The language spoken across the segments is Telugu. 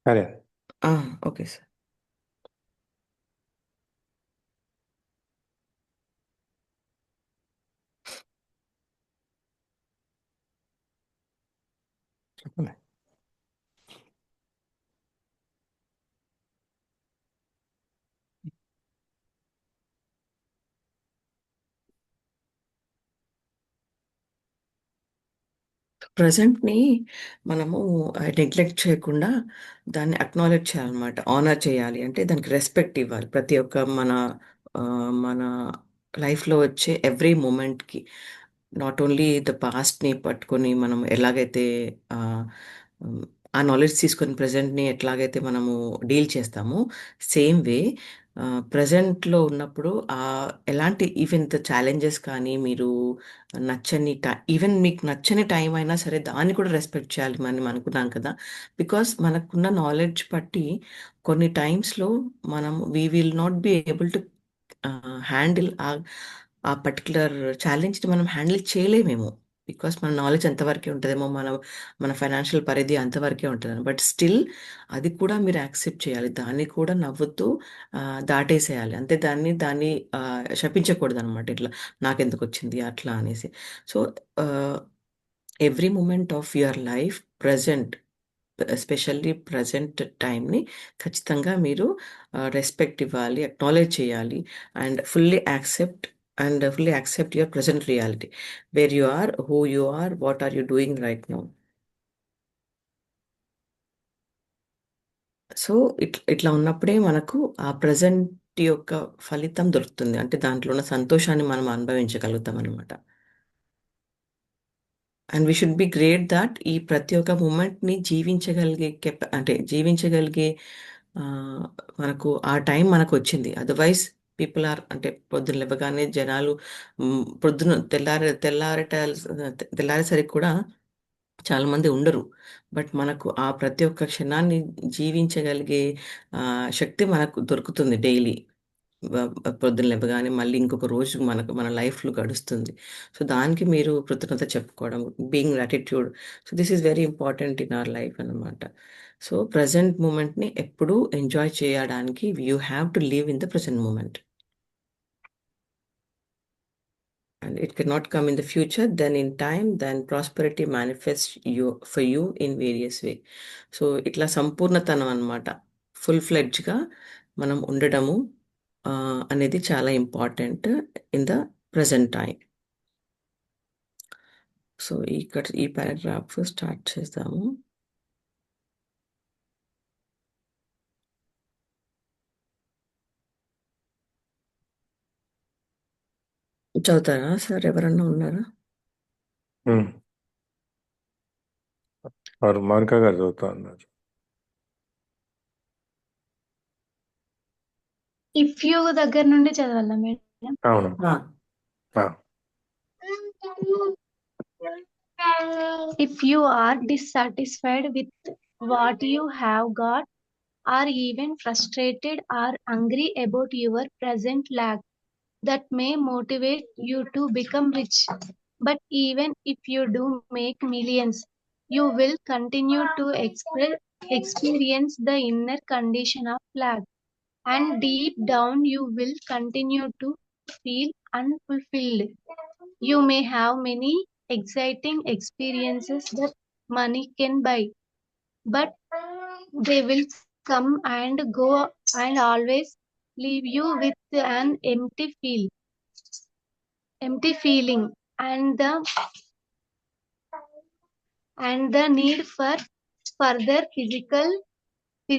సరే ఓకే సార్. చెప్పండి. ప్రజెంట్ని మనము నెగ్లెక్ట్ చేయకుండా దాన్ని అక్నాలెడ్జ్ చేయాలన్నమాట. ఆనర్ చేయాలి అంటే దానికి రెస్పెక్ట్ ఇవ్వాలి. ప్రతి ఒక్క మన లైఫ్లో వచ్చే ఎవ్రీ మూమెంట్కి నాట్ ఓన్లీ ద పాస్ట్ని పట్టుకొని మనం ఎలాగైతే ఆ, ఉమ్, ఆ నాలెడ్జ్ తీసుకొని ప్రజెంట్ని ఎట్లాగైతే మనము డీల్ చేస్తామో సేమ్ వే ప్రజెంట్లో ఉన్నప్పుడు ఎలాంటి ఈవెన్ ద ఛాలెంజెస్ కానీ మీరు నచ్చని ఈవెన్ మీకు నచ్చని టైం అయినా సరే దాన్ని కూడా రెస్పెక్ట్ చేయాలి మనం అనుకున్నాం కదా. బికాస్ మనకున్న నాలెడ్జ్ బట్టి కొన్ని టైమ్స్లో మనం we will not be able to handle ఆ పర్టికులర్ ఛాలెంజ్ని మనం హ్యాండిల్ చేయలేమేమో. బికాస్ మన నాలెడ్జ్ అంతవరకే ఉంటుందేమో, మన ఫైనాన్షియల్ పరిధి అంతవరకే ఉంటుంది. బట్ స్టిల్ అది కూడా మీరు యాక్సెప్ట్ చేయాలి, దాన్ని కూడా నవ్వుతూ ఆ, దాటేసేయాలి. అంతే, దాన్ని శపించకూడదు అనమాట. ఇట్లా నాకెందుకు వచ్చింది అట్లా అనేసి. So every moment of your life present, especially present టైంని ఖచ్చితంగా మీరు రెస్పెక్ట్ ఇవ్వాలి, అక్నాలెడ్జ్ చేయాలి. And fully accept your present reality, where you are, who you are, what are you doing right now. So ఇట్లా ఉన్నప్పుడే మనకు ఆ ప్రజెంట్ యొక్క ఫలితం దొరుకుతుంది. అంటే దాంట్లో ఉన్న సంతోషాన్ని మనం అనుభవించగలుగుతాం అనమాట. And we should be great that ఈ ప్రతి ఒక్క మూమెంట్ని జీవించగలిగే అంటే జీవించగలిగే ఆ, మనకు ఆ టైం మనకు వచ్చింది. అదర్వైజ్ పీపుల్ ఆర్ అంటే పొద్దున లేవగానే జనాలు పొద్దున తెల్లారేసరికి కూడా చాలా మంది ఉండరు. బట్ మనకు ఆ ప్రతి ఒక్క క్షణాన్ని జీవించగలిగే శక్తి మనకు దొరుకుతుంది డైలీ. పొద్దున లేవగానే మళ్ళీ ఇంకొక రోజు మన లైఫ్లో గడుస్తుంది. సో దానికి మీరు కృతజ్ఞత చెప్పుకోవడం, being gratitude. So this is very important in our life అన్నమాట. సో ప్రజెంట్ మూమెంట్ని ఎప్పుడూ ఎంజాయ్ చేయడానికి you have to live in the present moment. And it cannot come in the future, then in time, then prosperity manifests for you in various way. So ఇట్లా సంపూర్ణతనం అన్నమాట. ఫుల్ ఫ్లెడ్జ్గా మనం ఉండడము అనేది చాలా important in the present time. So ఈ పారాగ్రాఫ్ స్టార్ట్ చేద్దాము. చదువుతారా సార్? ఎవరన్నా ఉన్నారా? మౌనిక గారు చదువుతా ఉన్నారు. ఇఫ్ యూ దగ్గర నుండి చదవాలా మేడం? అవును. If you are dissatisfied with what you have got, or even frustrated or angry about your present lack, that may motivate you to become rich. But even if you do make millions, you will continue to experience the inner condition of lack. And deep down, you will continue to feel unfulfilled. You may have many exciting experiences that money can buy, but they will come and go and always leave you with an empty feeling, and the need for further physical or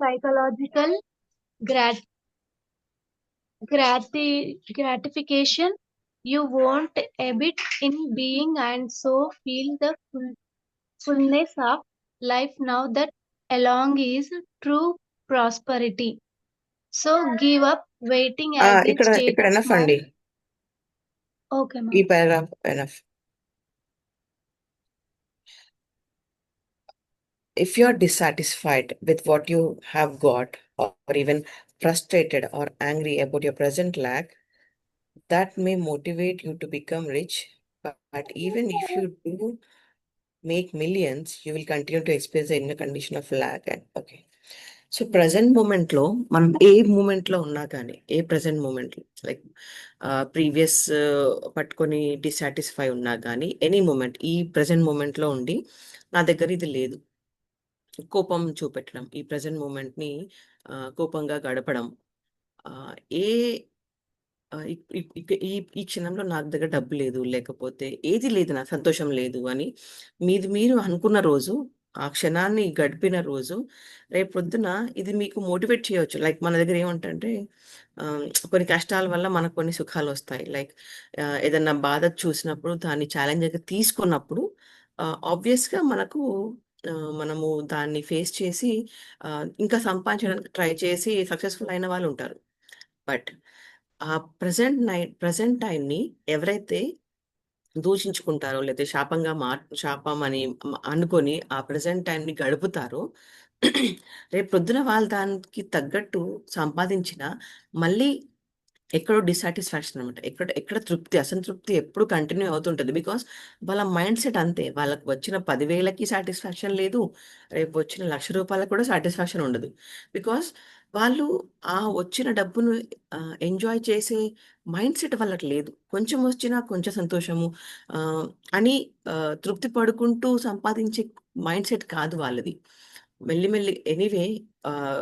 psychological grat- gratification. You want a bit in being and so feel the fullness of life now that along is true prosperity. So give up waiting as a ఇక్కడ status ఎనఫ్ man. అండి, Okay, ఈ ma'am. Paragraph enough. If you're dissatisfied with what you have got, or even frustrated or angry about your present lack, that may motivate you to become rich. But even if you do make millions, you will continue to experience the inner condition of lack. And okay. So present మూమెంట్లో మనం ఏ మూమెంట్లో ఉన్నా కానీ ఏ ప్రజెంట్ మూమెంట్లో లైక్ ప్రీవియస్ పట్టుకొని డిసాటిస్ఫై ఉన్నా కానీ ఎనీ మూమెంట్ ఈ ప్రజెంట్ మూమెంట్లో ఉండి నా దగ్గర ఇది లేదు కోపం చూపెట్టడం ఈ ప్రజెంట్ మూమెంట్ని కోపంగా గడపడం ఆ, ఏ ఈ ఈ క్షణంలో నా దగ్గర డబ్బు లేదు లేకపోతే ఏది లేదు నాకు సంతోషం లేదు అని మీది మీరు అనుకున్న రోజు ఆ క్షణాన్ని గడిపిన రోజు రేపు పొద్దున ఇది మీకు మోటివేట్ చేయవచ్చు లైక్ మన దగ్గర ఏమంటే కొన్ని కష్టాల వల్ల మనకు కొన్ని సుఖాలు వస్తాయి లైక్ ఏదన్నా బాధ చూసినప్పుడు దాన్ని ఛాలెంజ్గా తీసుకున్నప్పుడు ఆబ్వియస్గా మనకు మనము దాన్ని ఫేస్ చేసి ఇంకా సంపాదించడానికి ట్రై చేసి సక్సెస్ఫుల్ అయిన వాళ్ళు ఉంటారు బట్ ఆ ప్రజెంట్ టైంని ఎవరైతే దూషించుకుంటారో లేకపోతే శాపం అని అనుకొని ఆ ప్రజెంట్ టైంని గడుపుతారో రేపు పొద్దున వాళ్ళు దానికి తగ్గట్టు సంపాదించిన మళ్ళీ ఎక్కడో డిసాటిస్ఫాక్షన్ అనమాట ఎక్కడ తృప్తి అసంతృప్తి ఎప్పుడు కంటిన్యూ అవుతుంటుంది బికాస్ వాళ్ళ మైండ్ సెట్ అంతే వాళ్ళకి వచ్చిన 10,000కి సాటిస్ఫాక్షన్ లేదు రేపు వచ్చిన ₹1,00,000 కూడా సాటిస్ఫాక్షన్ ఉండదు బికాస్ వాళ్ళు ఆ వచ్చిన డబ్బును ఎంజాయ్ చేసే మైండ్ సెట్ వాళ్ళకి లేదు కొంచెం వచ్చినా కొంచెం సంతోషము ఆ, అని తృప్తి పడుకుంటూ సంపాదించే మైండ్ సెట్ కాదు వాళ్ళది మెల్లిమెల్లి anyway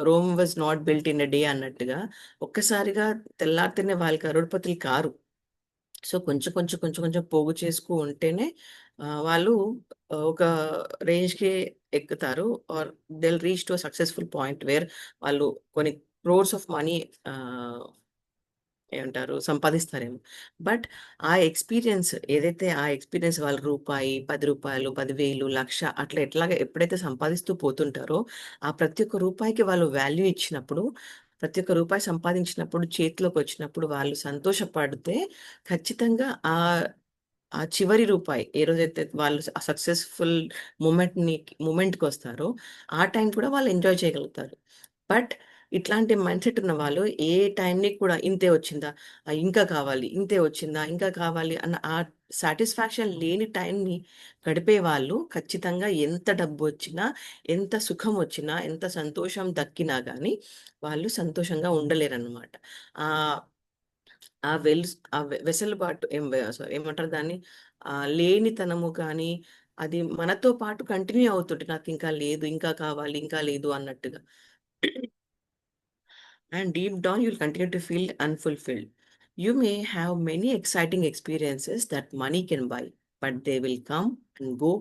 Rome was not built in a day అన్నట్టుగా ఒక్కసారిగా తెల్లారితేనే వాళ్ళకి కరోడ్పతులు కారు సో కొంచెం కొంచెం కొంచెం కొంచెం పోగు చేసుకు ఉంటేనే వాళ్ళు ఒక రేంజ్కి ఎక్కుతారు or they'll reach to successful point where వాళ్ళు కొన్ని క్రోర్స్ ఆఫ్ మనీ ఏమంటారు సంపాదిస్తారేమో బట్ ఆ ఎక్స్పీరియన్స్ ఏదైతే ఆ ఎక్స్పీరియన్స్ వాళ్ళు రూపాయి ₹10 10,000 లక్ష అట్లా ఎట్లాగా ఎప్పుడైతే సంపాదిస్తూ పోతుంటారో ఆ ప్రతి ఒక్క రూపాయికి వాళ్ళు వాల్యూ ఇచ్చినప్పుడు ప్రతి ఒక్క రూపాయి సంపాదించినప్పుడు చేతిలోకి వచ్చినప్పుడు వాళ్ళు సంతోషపడితే ఖచ్చితంగా ఆ ఆ చివరి రూపాయి ఏ రోజైతే వాళ్ళు సక్సెస్ఫుల్ మూమెంట్కి వస్తారో ఆ టైం కూడా వాళ్ళు ఎంజాయ్ చేయగలుగుతారు బట్ ఇట్లాంటి మైండ్ సెట్ ఉన్న వాళ్ళు ఏ టైంని కూడా ఇంతే వచ్చిందా ఇంకా కావాలి ఇంతే వచ్చిందా ఇంకా కావాలి అన్న ఆ సాటిస్ఫాక్షన్ లేని టైంని గడిపే వాళ్ళు ఖచ్చితంగా ఎంత డబ్బు వచ్చినా ఎంత సుఖం వచ్చినా ఎంత సంతోషం దక్కినా కానీ వాళ్ళు సంతోషంగా ఉండలేరన్నమాట ఆ ఆ వెసులుబాటు సారీ ఏమంటారు దాన్ని లేనితనము కానీ అది మనతో పాటు కంటిన్యూ అవుతుంటే నాకు ఇంకా లేదు ఇంకా కావాలి ఇంకా లేదు అన్నట్టుగా and deep down you'll continue to feel unfulfilled. You may have many exciting experiences that money can buy, but they will come and go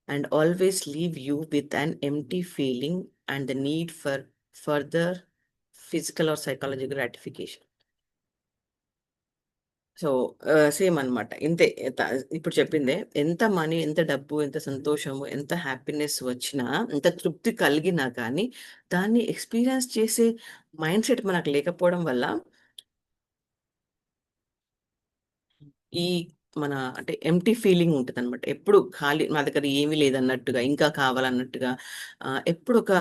and always leave you with an empty feeling and the need for further physical or psychological gratification. So same అన్నమాట ఇంతే ఇప్పుడు చెప్పిందే ఎంత మనీ ఎంత డబ్బు ఎంత సంతోషము ఎంత హ్యాపీనెస్ వచ్చినా ఎంత తృప్తి కలిగినా కానీ దాన్ని ఎక్స్పీరియన్స్ చేసే మైండ్ సెట్ మనకు లేకపోవడం వల్ల ఈ మన అంటే ఎంప్టీ ఫీలింగ్ ఉంటుంది అనమాట ఎప్పుడు ఖాళీ మా దగ్గర ఏమీ లేదన్నట్టుగా ఇంకా కావాలన్నట్టుగా ఎప్పుడు ఒక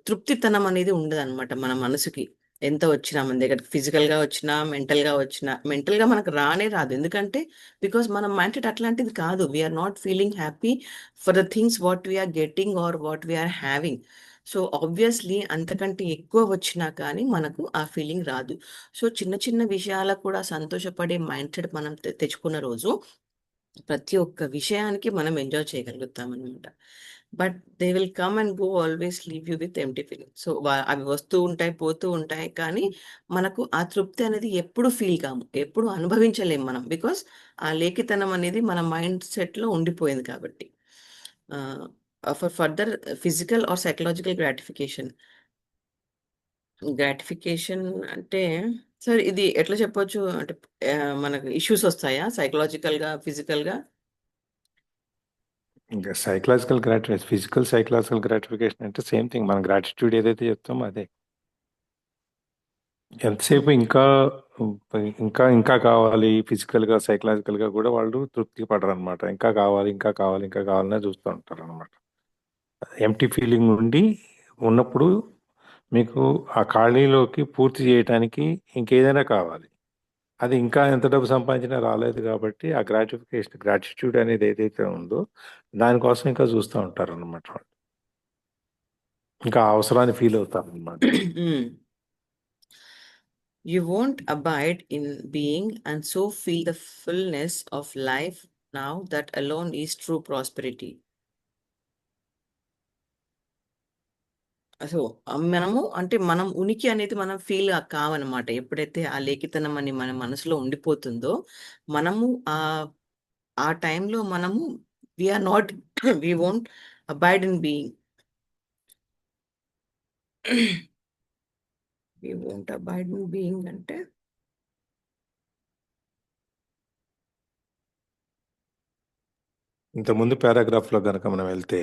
తృప్తితనం అనేది ఉండదు అనమాట మన మనసుకి ఎంత వచ్చినా మన దగ్గర ఫిజికల్గా వచ్చినా మెంటల్గా వచ్చినా మెంటల్గా మనకు రానే రాదు ఎందుకంటే బికాస్ మన మైండ్ సెట్ అట్లాంటిది కాదు we are not feeling happy for the things what we are getting or what we are having so obviously అంతకంటే ఎక్కువ వచ్చినా కానీ మనకు ఆ ఫీలింగ్ రాదు సో చిన్న చిన్న విషయాలకు కూడా సంతోషపడే మైండ్ సెట్ మనం తెచ్చుకున్న రోజు ప్రతి ఒక్క విషయానికి మనం ఎంజాయ్ చేయగలుగుతాం అనమాట but they will come and go always leave you with empty feeling so అవి వస్తూ ఉంటాయి పోతూ ఉంటాయి కానీ మనకు ఆ తృప్తి అనేది ఎప్పుడు ఫీల్ కాము ఎప్పుడు అనుభవించలేము మనం బికాస్ ఆ లేఖితనం అనేది మన మైండ్ సెట్లో ఉండిపోయింది కాబట్టి for further physical are psychological gratification అంటే సార్ ఇది ఎట్లా చెప్పొచ్చు అంటే మనకు ఇష్యూస్ వస్తాయా సైకలాజికల్గా ఫిజికల్గా ఇంకా ఫిజికల్ సైకలాజికల్ గ్రాటిఫికేషన్ అంటే సేమ్ థింగ్ మనం గ్రాటిట్యూడ్ ఏదైతే చెప్తామో అదే ఎంతసేపు ఇంకా ఇంకా ఇంకా కావాలి ఫిజికల్గా సైకలాజికల్గా కూడా వాళ్ళు తృప్తి పడరు అనమాట ఇంకా కావాలి ఇంకా కావాలి ఇంకా కావాలనే చూస్తూ ఉంటారు అనమాట ఎంటీ ఫీలింగ్ ఉండి ఉన్నప్పుడు మీకు ఆ ఖాళీలోకి పూర్తి చేయటానికి ఇంకేదైనా కావాలి అది ఇంకా ఎంత డబ్బు సంపాదించినా రాలేదు కాబట్టి ఆ గ్రాటిట్యూడ్ అనేది ఏదైతే ఉందో దానికోసం ఇంకా చూస్తూ ఉంటారు అనమాట. ఇంకా ఆ అవసరాన్ని ఫీల్ అవుతారు అనమాట. You won't abide in being and so feel the fullness of life now. That alone is true prosperity. So మనము అంటే మనం ఉనికి అనేది మనం ఫీల్ కావనమాట. ఎప్పుడైతే ఆ లేఖితనం అని మన మనసులో ఉండిపోతుందో మనము ఆ టైంలో మనము we are not we won't abide in being we won't abide in being అంటే ఇంతకుముందు పారాగ్రాఫ్ లో కనుక మనం వెళ్తే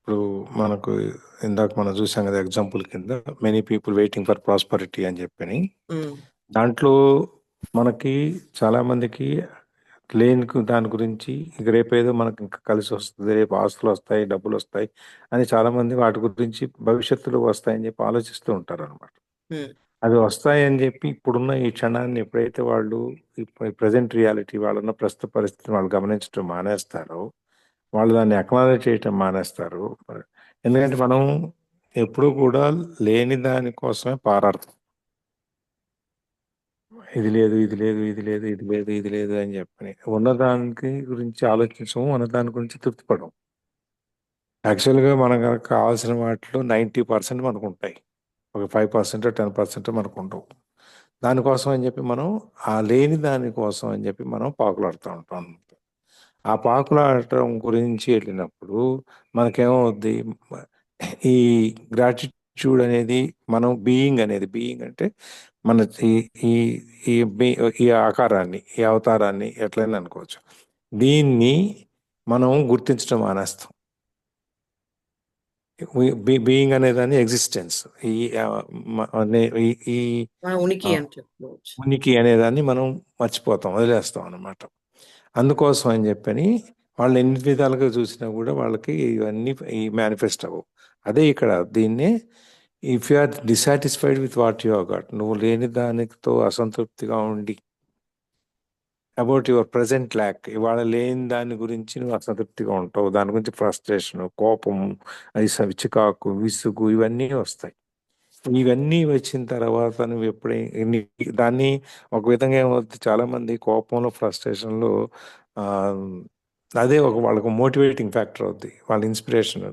ఇప్పుడు మనకు ఇందాక మనం చూసాం కదా ఎగ్జాంపుల్ కింద many people waiting for prosperity అని చెప్పని, దాంట్లో మనకి చాలా మందికి లేని దాని గురించి ఇక రేపేదో మనకి ఇంకా కలిసి వస్తుంది, రేపు ఆస్తులు వస్తాయి, డబ్బులు వస్తాయి అని చాలా మంది వాటి గురించి భవిష్యత్తులో వస్తాయని చెప్పి ఆలోచిస్తూ ఉంటారు అనమాట. అవి వస్తాయని చెప్పి ఇప్పుడున్న ఈ క్షణాన్ని ఎప్పుడైతే వాళ్ళు ప్రజెంట్ రియాలిటీ వాళ్ళన్న ప్రస్తుత పరిస్థితిని వాళ్ళు గమనించడం మానేస్తారో, వాళ్ళు దాన్ని అక్నాలెడ్జ్ చేయటం మానేస్తారు. ఎందుకంటే మనం ఎప్పుడూ కూడా లేని దాని కోసమే పారాడతాం. ఇది లేదు, ఇది లేదు, ఇది లేదు, ఇది లేదు, ఇది లేదు అని చెప్పని ఉన్నదానికి గురించి ఆలోచించము, ఉన్నదాని గురించి తృప్తిపడం. యాక్చువల్గా మనకు కావాల్సిన వాటిలో 90% మనకు ఉంటాయి, ఒక 5% 10% మనకు ఉండవు. దానికోసం అని చెప్పి మనం ఆ లేని దానికోసం అని చెప్పి మనం పాకులాడుతూ ఉంటాం. ఆ పాకులాడటం గురించి వెళ్ళినప్పుడు మనకేమవుద్ది, ఈ గ్రాటిట్యూడ్ అనేది మనం బీయింగ్ అంటే మన ఈ ఈ ఈ ఈ ఆకారాన్ని, ఈ అవతారాన్ని ఎట్లయినా అనుకోవచ్చు, దీన్ని మనం గుర్తించడం మానేస్తాం. బీయింగ్ అనేదాన్ని ఎగ్జిస్టెన్స్, ఈ ఈ ఉనికి అని చెప్పుకోవచ్చు. ఉనికి అనేదాన్ని మనం మర్చిపోతాం, వదిలేస్తాం అన్నమాట. అందుకోసం అని చెప్పని వాళ్ళు ఎన్ని విధాలుగా చూసినా కూడా వాళ్ళకి ఇవన్నీ ఈ మేనిఫెస్ట్ అవ్వవు. అదే ఇక్కడ దీన్నే if you are dissatisfied with what you have got, నువ్వు లేని దానితో అసంతృప్తిగా ఉండి అబౌట్ యువర్ ప్రజెంట్ ల్యాక్, ఇవాళ లేని దాని గురించి నువ్వు అసంతృప్తిగా ఉంటావు, దాని గురించి ఫ్రస్ట్రేషన్, కోపము, చికాకు, విసుగు ఇవన్నీ వస్తాయి. ఇవన్నీ వచ్చిన తర్వాత నువ్వు దాన్ని ఒక విధంగా ఏమవుతుంది, చాలా మంది కోపంలో ఫ్రస్ట్రేషన్లో అదే వాళ్ళకు మోటివేటింగ్ ఫ్యాక్టర్ అవుద్ది, వాళ్ళ ఇన్స్పిరేషన్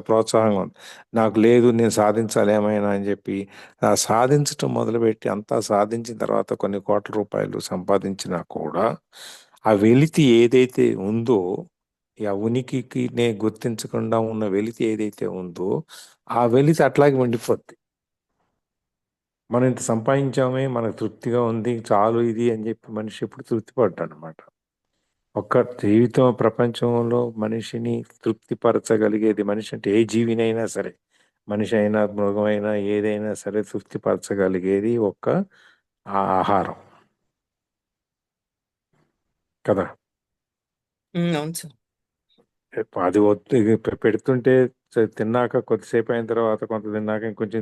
ప్రోత్సాహంగా ఉంది, నాకు లేదు నేను సాధించాలి ఏమైనా అని చెప్పి సాధించటం మొదలుపెట్టి అంతా సాధించిన తర్వాత కొన్ని కోట్ల రూపాయలు సంపాదించినా కూడా ఆ వెలితి ఏదైతే ఉందో, ఆ ఉనికికి గుర్తించకుండా ఉన్న వెలితి ఏదైతే ఉందో ఆ వెలితి అట్లాగే ఉండిపోద్ది. మనం ఇంత సంపాదించామే, మనకు తృప్తిగా ఉంది, చాలు ఇది అని చెప్పి మనిషి ఎప్పుడు తృప్తి పడ్డాడు అనమాట. ఒక్క జీవితం ప్రపంచంలో మనిషిని తృప్తిపరచగలిగేది, మనిషి అంటే ఏ జీవినైనా సరే, మనిషి అయినా మృగమైనా ఏదైనా సరే తృప్తిపరచగలిగేది ఒక్క ఆహారం కదా. అవును సార్. అది పెడుతుంటే తిన్నాక కొద్దిసేపు అయిన తర్వాత కొంత తిన్నాక ఇంకొంచెం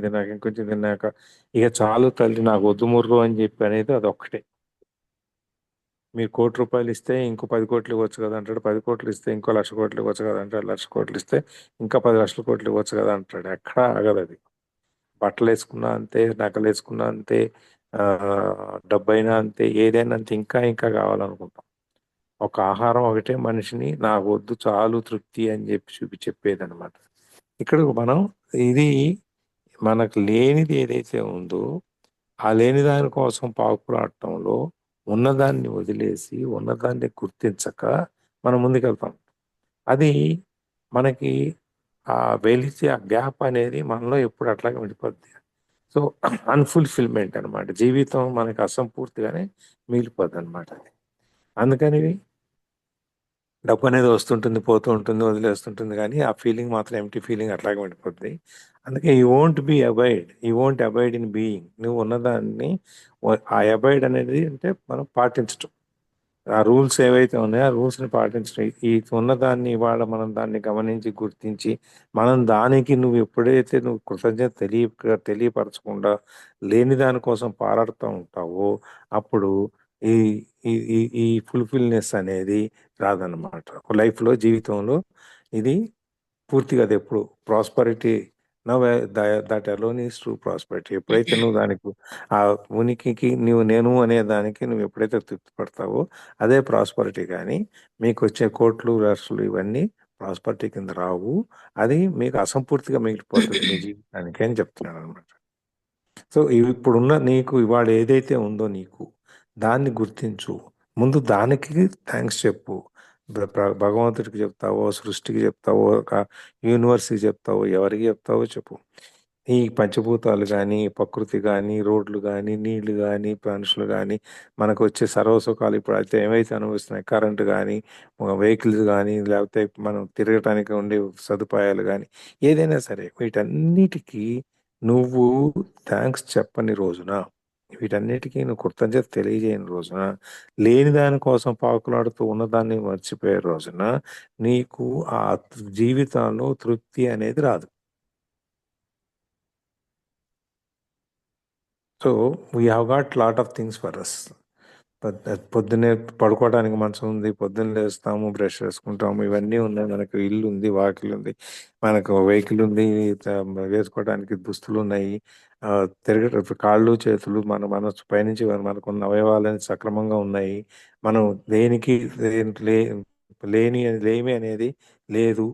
తిన్నాక ఇక చాలు తల్లి నాకు వద్దు మురుగు అని చెప్పి అనేది అది ఒక్కటే. మీరు 1,00,00,000 ఇస్తే ఇంకో 10 కోట్లు ఇవ్వచ్చు కదా అంటాడు, 10 కోట్లు ఇస్తే ఇంకో 1,00,000 కోట్లు ఇవ్వచ్చు కదా అంటాడు, 1,00,000 కోట్లు ఇస్తే ఇంకా 10 లక్షల కోట్లు ఇవ్వచ్చు కదా అంటాడు. ఎక్కడా ఆగదు అది. బట్టలు వేసుకున్నా అంతే, నగలు వేసుకున్నా అంతే, డబ్బైనా అంతే, ఏదైనా అంతే, ఇంకా ఇంకా కావాలనుకుంటాం. ఒక ఆహారం ఒకటే మనిషిని నాకు వద్దు చాలు తృప్తి అని చెప్పి చెప్పేది అనమాట. ఇక్కడ మనం ఇది మనకు లేనిది ఏదైతే ఉందో ఆ లేని దాని కోసం పాకులాడటంలో ఉన్నదాన్ని వదిలేసి ఉన్నదాన్ని గుర్తించక మనం ముందుకెళ్తాం. అది మనకి ఆ వెలితి, ఆ గ్యాప్ అనేది మనలో ఎప్పుడు అట్లాగే ఉండిపోద్ది. సో అన్ఫుల్ఫిల్మెంట్ అనమాట, జీవితం మనకి అసంపూర్తిగానే మిగిలిపోద్ది అనమాట. అందుకని డబ్బు అనేది వస్తుంటుంది, పోతూ ఉంటుంది, వదిలేస్తుంటుంది, కానీ ఆ ఫీలింగ్ మాత్రం ఎంటీ ఫీలింగ్ అట్లాగే ఉండిపోద్ది. అందుకే you won't abide in being. నువ్వు ఉన్నదాన్ని ఆ అబైడ్ అనేది అంటే మనం పాటించటం, ఆ రూల్స్ ఏవైతే ఉన్నాయో ఆ రూల్స్ని పాటించడం, ఈ ఉన్నదాన్ని ఇవాళ మనం దాన్ని గమనించి గుర్తించి మనం దానికి నువ్వు ఎప్పుడైతే నువ్వు కృతజ్ఞత తెలియపరచకుండా లేని దానికోసం పారాడుతూ ఉంటావో అప్పుడు ఈ ఈ ఈ ఈ ఫుల్ఫిల్నెస్ అనేది రాదన్నమాట లైఫ్లో, జీవితంలో. ఇది పూర్తిగా అది ఎప్పుడు prosperity now that alone is true prosperity. ఎప్పుడైతే నువ్వు దానికి ఆ ఉనికికి నేను అనే దానికి నువ్వు ఎప్పుడైతే తృప్తి పడతావో అదే ప్రాస్పరిటీ. కానీ మీకు వచ్చే కోట్లు లక్షలు ఇవన్నీ ప్రాస్పరిటీ కింద రావు. అది మీకు అసంపూర్తిగా మిగిలిపోతుంది మీ జీవితానికి అని చెప్తున్నాను అనమాట. సో ఇప్పుడున్న నీకు ఇవాళ ఏదైతే ఉందో నీకు దాన్ని గుర్తించు. ముందు దానికి థ్యాంక్స్ చెప్పు. భగవంతుడికి చెప్తావో, సృష్టికి చెప్తావో, ఒక యూనివర్స్కి చెప్తావో, ఎవరికి చెప్తావో చెప్పు. ఈ పంచభూతాలు కానీ, ప్రకృతి కానీ, రోడ్లు కానీ, నీళ్లు కానీ, మనుషులు కానీ, మనకు వచ్చే సర్వసుఖాలు ఇప్పుడు అయితే ఏవైతే అనుభవిస్తున్నాయి, కరెంటు కానీ, వెహికల్స్ కానీ, లేకపోతే మనం తిరగటానికి ఉండే సదుపాయాలు కానీ, ఏదైనా సరే వీటన్నిటికీ నువ్వు థ్యాంక్స్ చెప్పని రోజున, వీటన్నిటికీ నువ్వు కృతజ్ఞత తెలియజేయని రోజున, లేని దానికోసం పాకులాడుతూ ఉన్నదాన్ని మర్చిపోయే రోజున నీకు ఆ జీవితంలో తృప్తి అనేది రాదు. So we have got lot of things for us. పొద్దున్నే పడుకోవడానికి మంచం ఉంది, పొద్దున్న లేస్తాము, బ్రష్ చేసుకుంటాము, ఇవన్నీ ఉన్నాయి. మనకు ఇల్లు ఉంది, వాకిలు ఉంది, మనకు వెహికల్ ఉంది, వేసుకోవడానికి దుస్తులు ఉన్నాయి, తిరగ కాళ్ళు చేతులు మన మనసు పైనుంచి మనకున్న అవయవాలని సక్రమంగా ఉన్నాయి. మనం దేనికి లేమి అనేది లేదు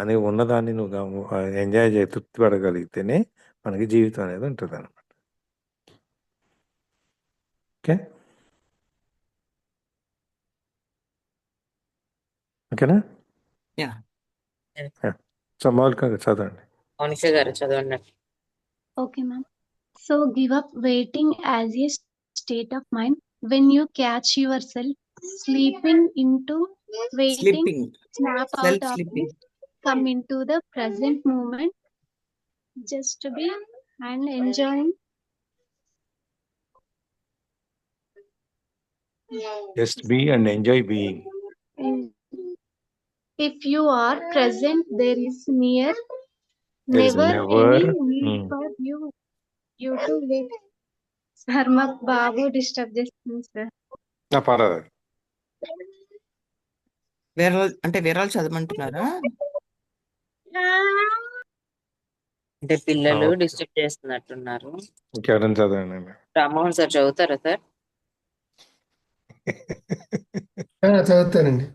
అని ఉన్నదాన్ని నువ్వు ఎంజాయ్ తృప్తి పడగలిగితేనే మనకి జీవితం అనేది ఉంటుంది అనమాట. ఓకే, ఓకేనా? యా. సో మౌలికంగా చదవండి. మౌనిక గారు చదవండి. Okay, ma'am. So give up waiting as a state of mind. When you catch yourself sleeping into waiting, sleeping, snap out self of sleeping. it, come into the present moment, just be and enjoying. Just be and enjoy being. If you are present, there is There is never never any need for you to wait. Sir, మాకు బాబు డిస్టర్బ్ చేస్తుంది సార్. పర్వాలేదు. వేరే వాళ్ళు చదవమంటున్నారా? అంటే పిల్లలు ఓకే. డిస్టర్బ్ చేస్తున్నట్టున్నారు. ఇంకెవరైనా చదవండి. రామ్మోహన్ సార్ చదువుతారా సార్? చదువుతానండి.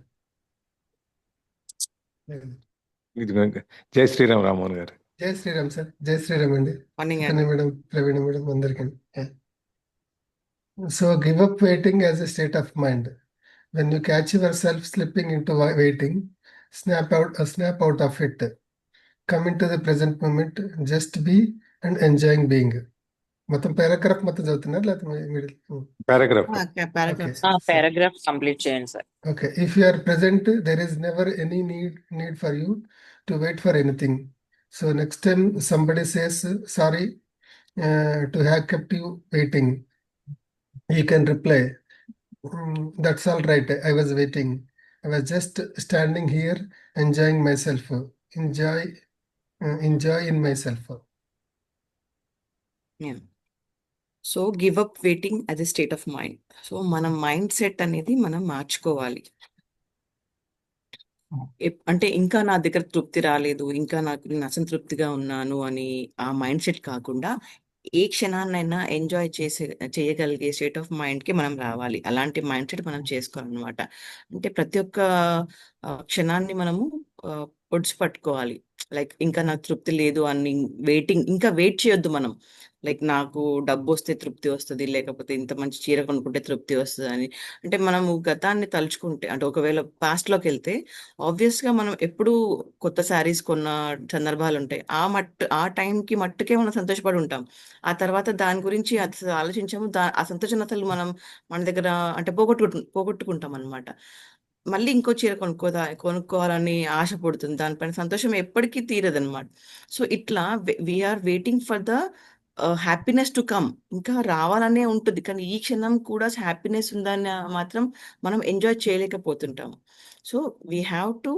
జై శ్రీరామ్ రామ్మోహన్ గారు. జై శ్రీరామ్ సార్. జై శ్రీరామ్ అండి. Morning Chaitanya madam, Praveena madam, అందరికీ. So give up waiting as a state of mind. When you catch yourself slipping into waiting, snap out of it, come into the present moment, just be and enjoying being. మొత్తం పారాగ్రాఫ్ మొత్తం చదువుతున్నారు లేకపోతే పారాగ్రాఫ్? పారాగ్రాఫ్ కంప్లీట్ చేయండి sir. Okay, if you are present, there is never any need for you to wait for anything. So next time somebody says sorry to have kept you waiting, you can reply, that's all right, I was waiting. I was just standing here enjoying myself. Enjoy in myself. So give up waiting as a state of mind. So మన మైండ్ సెట్ అనేది మనం మార్చుకోవాలి. అంటే ఇంకా నా దగ్గర తృప్తి రాలేదు, ఇంకా నేను అసంతృప్తిగా ఉన్నాను అని ఆ మైండ్ సెట్ కాకుండా ఏ క్షణాన్నైనా ఎంజాయ్ చేయగలిగే స్టేట్ ఆఫ్ మైండ్కి మనం రావాలి. అలాంటి మైండ్ సెట్ మనం చేసుకోవాలన్నమాట. అంటే ప్రతి ఒక్క క్షణాన్ని మనము పొడిచి పట్టుకోవాలి. లైక్ ఇంకా నాకు తృప్తి లేదు అని ఇంకా వెయిట్ చేయొద్దు మనం. లైక్ నాకు డబ్బు వస్తే తృప్తి వస్తుంది, లేకపోతే ఇంత మంచి చీర కొనుక్కుంటే తృప్తి వస్తుంది అని. అంటే మనము గతాన్ని తలుచుకుంటే, అంటే ఒకవేళ పాస్ట్లోకి వెళ్తే ఆబ్వియస్గా మనం ఎప్పుడు కొత్త శారీస్ కొన్న సందర్భాలు ఉంటాయి. ఆ టైంకి మట్టుకే మనం సంతోషపడి ఉంటాం. ఆ తర్వాత దాని గురించి అసలు ఆలోచించాము, ఆ సంతోషం అసలు మన దగ్గర అంటే పోగొట్టుకుంటాం అనమాట. మళ్ళీ ఇంకో చీర కొనుక్కోవాలని ఆశ పడుతుంది, దానిపైన సంతోషం ఎప్పటికీ తీరదనమాట. సో ఇట్లా we are waiting for the happiness to come, ఇంకా రావాలనే ఉంటుంది, కానీ ఈ క్షణం కూడా హ్యాపీనెస్ ఉందని మాత్రం మనం ఎంజాయ్ చేయలేకపోతుంటాము. So we have to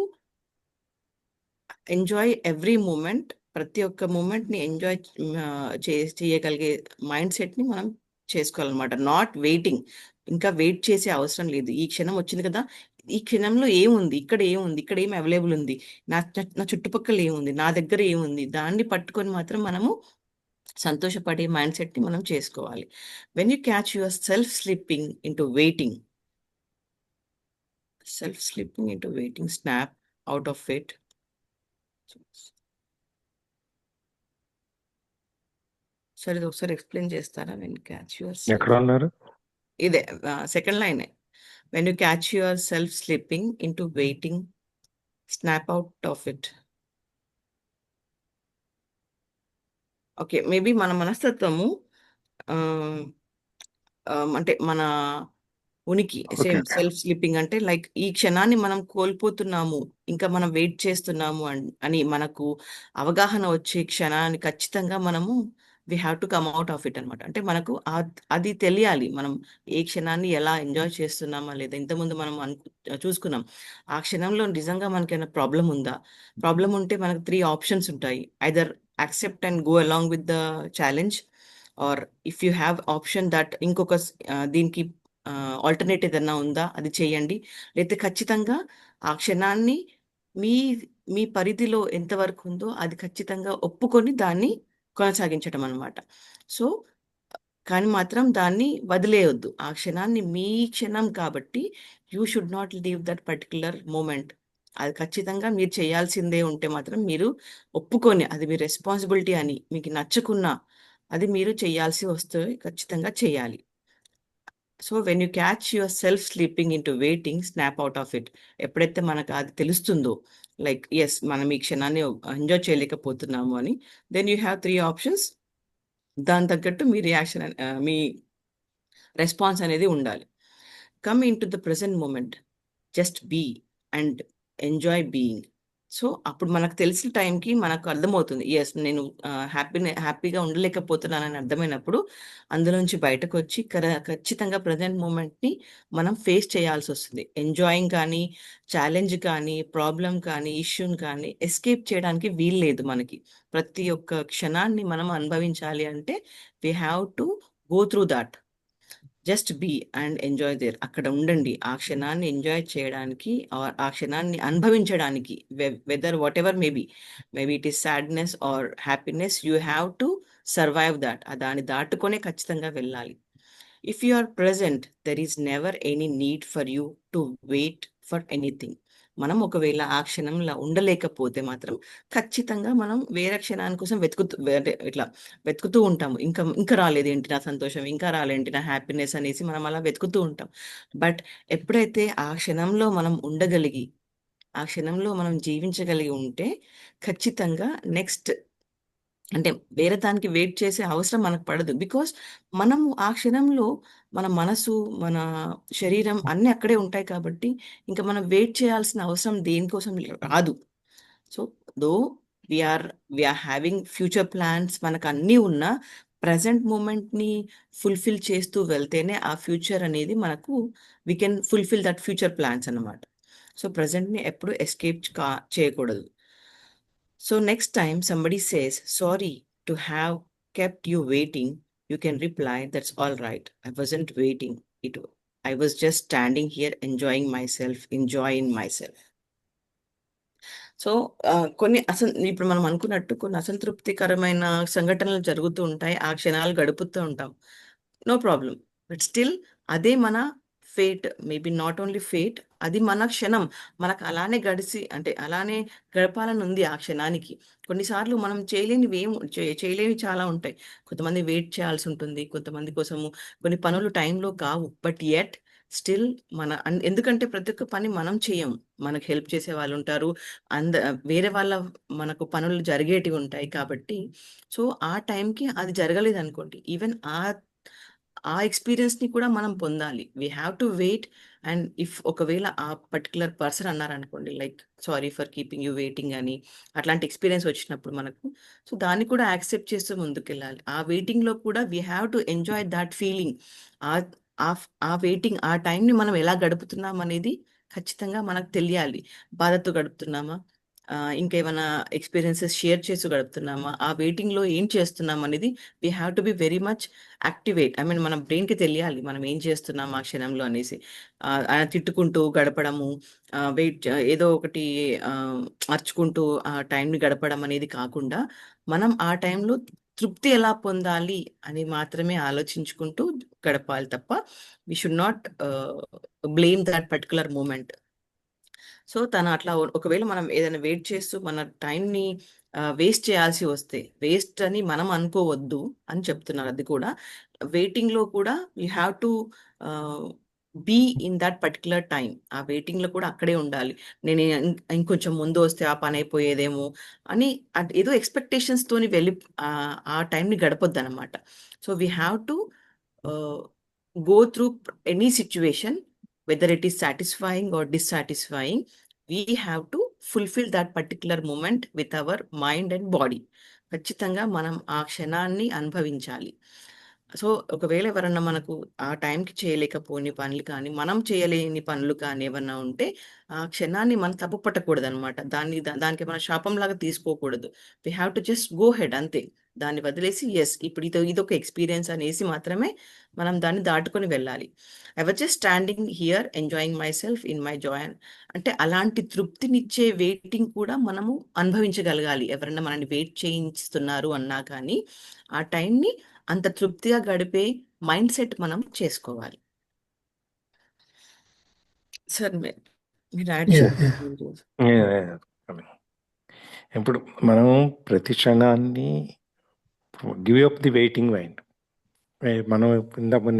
enjoy every moment, ప్రతి ఒక్క మూమెంట్ని ఎంజాయ్ చేయగలిగే మైండ్ సెట్ని మనం చేసుకోవాలన్నమాట. నాట్ వెయిటింగ్, ఇంకా వెయిట్ చేసే అవసరం లేదు. ఈ క్షణం వచ్చింది కదా, ఈ క్షణంలో ఏముంది, ఇక్కడ ఏముంది, ఇక్కడ ఏం అవైలబుల్ ఉంది, నా చుట్టుపక్కల ఏముంది, నా దగ్గర ఏముంది, దాన్ని పట్టుకొని మాత్రం మనము సంతోషపడే మైండ్ సెట్ని మనం చేసుకోవాలి. When you catch yourself slipping into waiting, snap out of it. సరే, ఇది ఒకసారి ఎక్స్ప్లెయిన్ చేస్తారా? వెన్ క్యాచ్ యువర్ ఎక్కడ ఉన్నారు? ఇదే సెకండ్ లైనే. When you catch yourself slipping into waiting, snap out of it. Okay, maybe మన మనస్తత్వము అంటే మన ఉనికి, సేమ్ ఓకే. సెల్ఫ్ స్లీపింగ్ అంటే లైక్ ఈ క్షణాన్ని మనం కోల్పోతున్నాము, ఇంకా మనం వెయిట్ చేస్తున్నాము అని మనకు అవగాహన వచ్చే క్షణాన్ని ఖచ్చితంగా మనము we have to come out of it అనమాట. అంటే మనకు అది తెలియాలి, మనం ఏ క్షణాన్ని ఎలా ఎంజాయ్ చేస్తున్నామా లేదా. ఇంతకుముందు మనం చూసుకున్నాం, ఆ క్షణంలో నిజంగా మనకైనా ప్రాబ్లం ఉందా, ప్రాబ్లం ఉంటే మనకు 3 ఆప్షన్స్ ఉంటాయి. Either accept and go along with the challenge, or if you have option that ఇంకొక దీనికి ఆల్టర్నేట్ ఏదన్నా ఉందా అది చేయండి, లేకపోతే ఖచ్చితంగా ఆ క్షణాన్ని మీ మీ పరిధిలో ఎంతవరకు ఉందో అది ఖచ్చితంగా ఒప్పుకొని దాన్ని కొనసాగించడం అనమాట. సో కానీ మాత్రం దాన్ని వదిలేయొద్దు. ఆ క్షణాన్ని మీ క్షణం కాబట్టి you should not leave that particular moment. అది ఖచ్చితంగా మీరు చేయాల్సిందే ఉంటే మాత్రం మీరు ఒప్పుకొని, అది మీ రెస్పాన్సిబిలిటీ అని మీకు నచ్చకున్నా అది మీరు చేయాల్సి వస్తే ఖచ్చితంగా చేయాలి. So when you catch your self sleeping into waiting, snap out of it. ఎప్పుడైతే మనకు అది తెలుస్తుందో లైక్ ఎస్ మనం ఈ క్షణాన్ని ఎంజాయ్ చేయలేకపోతున్నాము అని, దెన్ యూ హ్యావ్ 3 ఆప్షన్స్. దాని తగ్గట్టు మీ రియాక్షన్ మీ రెస్పాన్స్ అనేది ఉండాలి. Come into the present moment, just be and enjoy being. So అప్పుడు మనకు తెలిసిన టైంకి మనకు అర్థమవుతుంది, ఎస్ నేను హ్యాపీగా ఉండలేకపోతున్నానని అర్థమైనప్పుడు అందులోంచి బయటకు వచ్చి ఖచ్చితంగా ప్రజెంట్ మూమెంట్ని మనం ఫేస్ చేయాల్సి వస్తుంది. ఎంజాయింగ్ కానీ, ఛాలెంజ్ కానీ, ప్రాబ్లం కానీ, ఇష్యూని కానీ ఎస్కేప్ చేయడానికి వీలు లేదు మనకి. ప్రతి ఒక్క క్షణాన్ని మనం అనుభవించాలి అంటే we have to go through that. Just be and enjoy there. అక్కడ ఉండండి, ఆ క్షణాన్ని ఎంజాయ్ చేయడానికి, ఆ క్షణాన్ని అనుభవించడానికి, whether whatever maybe it is sadness or happiness, you have to survive that. దాన్ని దాటుకొనే ఖచ్చితంగా వెళ్ళాలి. If you are present, there is never any need for you to wait for anything. మనం ఒకవేళ ఆ క్షణంలో ఉండలేకపోతే మాత్రం ఖచ్చితంగా మనం వేరే క్షణాని కోసం వెతుకుతూ ఉంటాము. ఇంకా రాలేదేంటి నా సంతోషం, ఇంకా రాలేంటి నా హ్యాపీనెస్ అనేసి మనం అలా వెతుకుతూ ఉంటాం. బట్ ఎప్పుడైతే ఆ క్షణంలో మనం ఉండగలిగి, ఆ క్షణంలో మనం జీవించగలిగి ఉంటే ఖచ్చితంగా నెక్స్ట్ అంటే వేరే దానికి వెయిట్ చేసే అవసరం మనకు పడదు. బికాస్ మనము ఆ క్షణంలో మన మనసు, మన శరీరం అన్నీ అక్కడే ఉంటాయి కాబట్టి ఇంకా మనం వెయిట్ చేయాల్సిన అవసరం దేనికోసం రాదు. So though we are having future plans, మనకు అన్నీ ఉన్నా ప్రజెంట్ మూమెంట్ని ఫుల్ఫిల్ చేస్తూ వెళ్తేనే ఆ ఫ్యూచర్ అనేది మనకు we can fulfil that future plans అన్నమాట. సో ప్రజెంట్ని ఎప్పుడు ఎస్కేప్ చేయకూడదు. So next time somebody says, sorry to have kept you waiting, you can reply, that's all right. I wasn't waiting. I was just standing here enjoying myself. So కొన్ని ఇప్పుడు మనం అనుకున్నట్టు కొన్ని అసంతృప్తికరమైన సంఘటనలు జరుగుతూ ఉంటాయి, ఆ క్షణాలు గడుపుతూ ఉంటాం, నో ప్రాబ్లం. బట్ స్టిల్ అదే మన fate, maybe not only fate, అది మన క్షణం. మనకు అలానే అలానే గడపాలని ఉంది ఆ క్షణానికి. కొన్నిసార్లు మనం చేయలేనివి చాలా ఉంటాయి. కొంతమంది వెయిట్ చేయాల్సి ఉంటుంది, కొంతమంది కోసము కొన్ని పనులు టైంలో కావు. బట్ యెట్ స్టిల్ ఎందుకంటే ప్రతి ఒక్క పని మనం చేయము, మనకు హెల్ప్ చేసే వాళ్ళు ఉంటారు, వేరే వాళ్ళ మనకు పనులు జరిగేటివి ఉంటాయి కాబట్టి. సో ఆ టైంకి అది జరగలేదు అనుకోండి, ఈవెన్ ఆ ఎక్స్పీరియన్స్ని కూడా మనం పొందాలి. We have to wait and if ఒకవేళ ఆ పర్టికులర్ పర్సన్ అన్నారనుకోండి, like sorry for keeping you waiting అని, అట్లాంటి ఎక్స్పీరియన్స్ వచ్చినప్పుడు మనకు, సో దాన్ని కూడా యాక్సెప్ట్ చేస్తూ ముందుకెళ్ళాలి. ఆ వెయిటింగ్లో కూడా we have to enjoy that feeling. ఆ ఆ వెయిటింగ్, ఆ టైంని మనం ఎలా గడుపుతున్నాం అనేది ఖచ్చితంగా మనకు తెలియాలి. బాధతో గడుపుతున్నామా, ఇంకేమైనా ఎక్స్పీరియన్సెస్ షేర్ చేసి గడుపుతున్నామా, ఆ వెయిటింగ్లో ఏం చేస్తున్నాం అనేది we have to be very much activate. I mean మన బ్రెయిన్కి తెలియాలి మనం ఏం చేస్తున్నాం ఆ క్షణంలో అనేసి. తిట్టుకుంటూ గడపడము, వెయిట్ ఏదో ఒకటి అరుచుకుంటూ ఆ టైంని గడపడం అనేది కాకుండా, మనం ఆ టైంలో తృప్తి ఎలా పొందాలి అని మాత్రమే ఆలోచించుకుంటూ గడపాలి తప్ప we should not blame that particular moment. సో తను అట్లా ఒకవేళ మనం ఏదైనా వెయిట్ చేస్తూ మన టైంని వేస్ట్ చేయాల్సి వస్తే, వేస్ట్ అని మనం అనుకోవద్దు అని చెప్తున్నారు. అది కూడా వెయిటింగ్లో కూడా you have to be in that particular time. ఆ వెయిటింగ్లో కూడా అక్కడే ఉండాలి. నేను ఇంకొంచెం ముందు వస్తే ఆ పని అయిపోయేదేమో అని ఏదో ఎక్స్పెక్టేషన్స్ తోని వెళ్ళి ఆ టైంని గడపొద్దు అనమాట. So we have to go through any situation, whether it is satisfying or dissatisfying, we have to fulfill that particular moment with our mind and body. ఖచ్చితంగా మనం ఆ క్షణాన్ని అనుభవించాలి. సో ఒకవేళ ఎవరన్నా మనకు ఆ టైంకి చేయలేకపోని పనులు కానీ, మనం చేయలేని పనులు కానీ ఏమన్నా ఉంటే, ఆ క్షణాన్ని మనం తప్పు పట్టకూడదు అనమాట. దానికి మన శాపంలాగా తీసుకోకూడదు. We have to just go ahead అంతే. దాన్ని వదిలేసి ఎస్ ఇప్పుడు ఇదొక ఎక్స్పీరియన్స్ అనేసి మాత్రమే మనం దాన్ని దాటుకొని వెళ్ళాలి. I was just standing here enjoying my self in my Joy అంటే అలాంటి తృప్తినిచ్చే వెయిటింగ్ కూడా మనము అనుభవించగలగాలి. ఎవరైనా మనల్ని వెయిట్ చేయిస్తున్నారు అన్నా కానీ ఆ టైంని అంత తృప్తిగా గడిపే మైండ్ సెట్ మనం చేసుకోవాలి. సార్ మీరు యాడ్ Yeah, yeah. చేయండి. ఇప్పుడు మనం ప్రతి క్షణాన్ని give up the waiting mind. మనం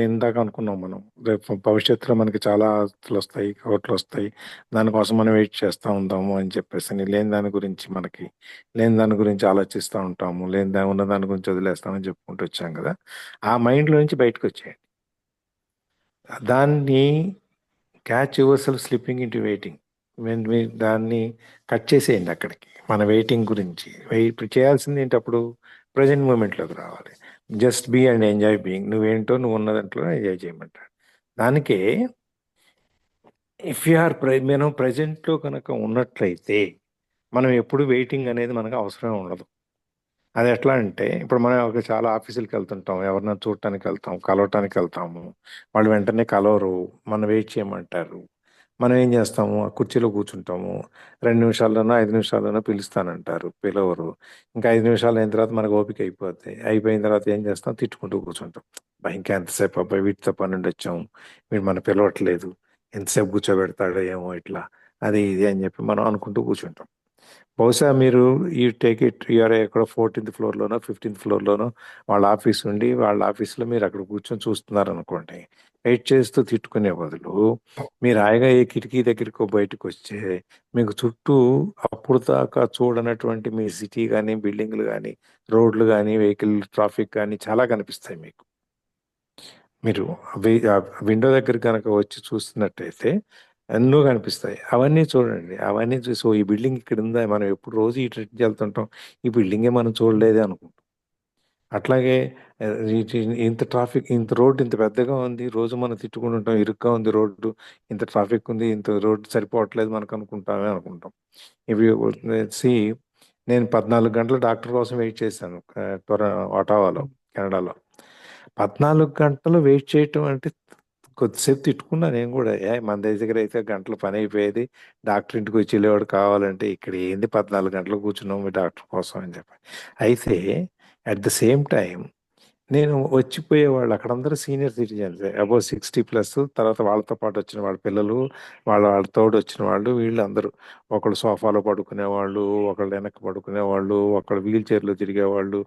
ఇందాక అనుకున్నాం, మనం రేపు భవిష్యత్తులో మనకి చాలా ఆస్తులు వస్తాయి, కోట్లు వస్తాయి, దానికోసం మనం వెయిట్ చేస్తూ ఉంటాము అని చెప్పేసి లేని దాని గురించి ఆలోచిస్తూ ఉంటాము, ఉన్న దాని గురించి వదిలేస్తామని చెప్పుకుంటూ వచ్చాం కదా. ఆ మైండ్లో నుంచి బయటకు వచ్చేయండి. దాన్ని catch yourself slipping into waiting. దాన్ని కట్ చేసేయండి అక్కడికి. మన వెయిటింగ్ గురించి ఇప్పుడు చేయాల్సింది ఏంటి? అప్పుడు ప్రజెంట్ మూమెంట్లోకి రావాలి. Just be and enjoy being. నువ్వేంటో నువ్వు ఉన్న దాంట్లో ఎంజాయ్ చేయమంటాడు. దానికే ఇఫ్ యు ఆర్ మనం ప్రజెంట్లో కనుక ఉన్నట్లయితే మనం ఎప్పుడు వెయిటింగ్ అనేది మనకు అవసరమే ఉండదు. అది ఎట్లా అంటే, ఇప్పుడు మనం చాలా ఆఫీసులకు వెళ్తుంటాం, ఎవరినైనా చూడటానికి వెళ్తాం, కలవటానికి వెళ్తాము, వాళ్ళు వెంటనే కలవరు, మనం వెయిట్ చేయమంటారు. మనం ఏం చేస్తాము? ఆ కుర్చీలో కూర్చుంటాము, 2 నిమిషాల్లోనో 5 నిమిషాల్లోనో పిలుస్తానంటారు, పిలవరు. ఇంకా 5 నిమిషాలు అయిన తర్వాత మనకు ఓపిక అయిపోయిన తర్వాత ఏం చేస్తాం? తిట్టుకుంటూ కూర్చుంటాం. ఇంకా ఎంతసేపు అబ్బాయి, వీటితో పని నుండి వచ్చాము, వీడు మనం పిలవట్లేదు, ఎంతసేపు కూర్చోబెడతాడో ఏమో ఇట్లా, అది ఇది అని చెప్పి మనం అనుకుంటూ కూర్చుంటాం. బహుశా మీరు యూఆర్ ఎక్కడ 14th ఫ్లోర్లోనో 15th ఫ్లోర్లోనో వాళ్ళ ఆఫీస్ ఉండి, వాళ్ళ ఆఫీస్లో మీరు అక్కడ కూర్చొని చూస్తున్నారు అనుకోండి. వెయిట్ చేస్తూ తిట్టుకునే బదులు మీరు హాయిగా ఏ కిటికీ దగ్గరికి బయటకు వచ్చే మీకు చుట్టూ అప్పుడు దాకా చూడనటువంటి మీ సిటీ కానీ, బిల్డింగ్లు కానీ, రోడ్లు కానీ, వెహికల్ ట్రాఫిక్ కానీ చాలా కనిపిస్తాయి మీకు. మీరు విండో దగ్గర కనుక వచ్చి చూస్తున్నట్టయితే ఎన్నో కనిపిస్తాయి. అవన్నీ చూడండి. అవన్నీ చూసి ఈ బిల్డింగ్ ఇక్కడ ఉందా, మనం ఎప్పుడు రోజు ఈ ట్రెక్ వెళ్తుంటాం, ఈ బిల్డింగే మనం చూడలేదే అనుకుంటాం. అట్లాగే ఇంత ట్రాఫిక్, ఇంత రోడ్డు ఇంత పెద్దగా ఉంది, రోజు మనం తిట్టుకుంటుంటాం, ఇరుగ్గా ఉంది రోడ్డు, ఇంత ట్రాఫిక్ ఉంది, ఇంత రోడ్డు సరిపోవట్లేదు మనకు అనుకుంటాం. ఇవి నేను 14 గంటలు డాక్టర్ కోసం వెయిట్ చేశాను ఒటావాలో, కెనడాలో. 14 గంటలు వెయిట్ చేయటం అంటే కొద్దిసేపు తిట్టుకున్నా నేను కూడా. మన దగ్గర అయితే గంటల పని అయిపోయేది, డాక్టర్ ఇంటికి వచ్చి వెళ్ళేవాడు కావాలంటే, ఇక్కడ ఏంది 14 గంటలు కూర్చున్నాము డాక్టర్ కోసం అని చెప్పి. అయితే అట్ ద సేమ్ టైం నేను వచ్చిపోయేవాళ్ళు అక్కడందరూ సీనియర్ సిటిజన్స్, అబౌవ్ 60+, తర్వాత వాళ్ళతో పాటు వచ్చిన వాళ్ళ పిల్లలు, వాళ్ళ తోడు వచ్చిన వాళ్ళు, వీళ్ళందరూ ఒకళ్ళు సోఫాలో పడుకునేవాళ్ళు, ఒకళ్ళు వెనక్కి పడుకునేవాళ్ళు, ఒకళ్ళు వీల్ చైర్లో తిరిగేవాళ్ళు,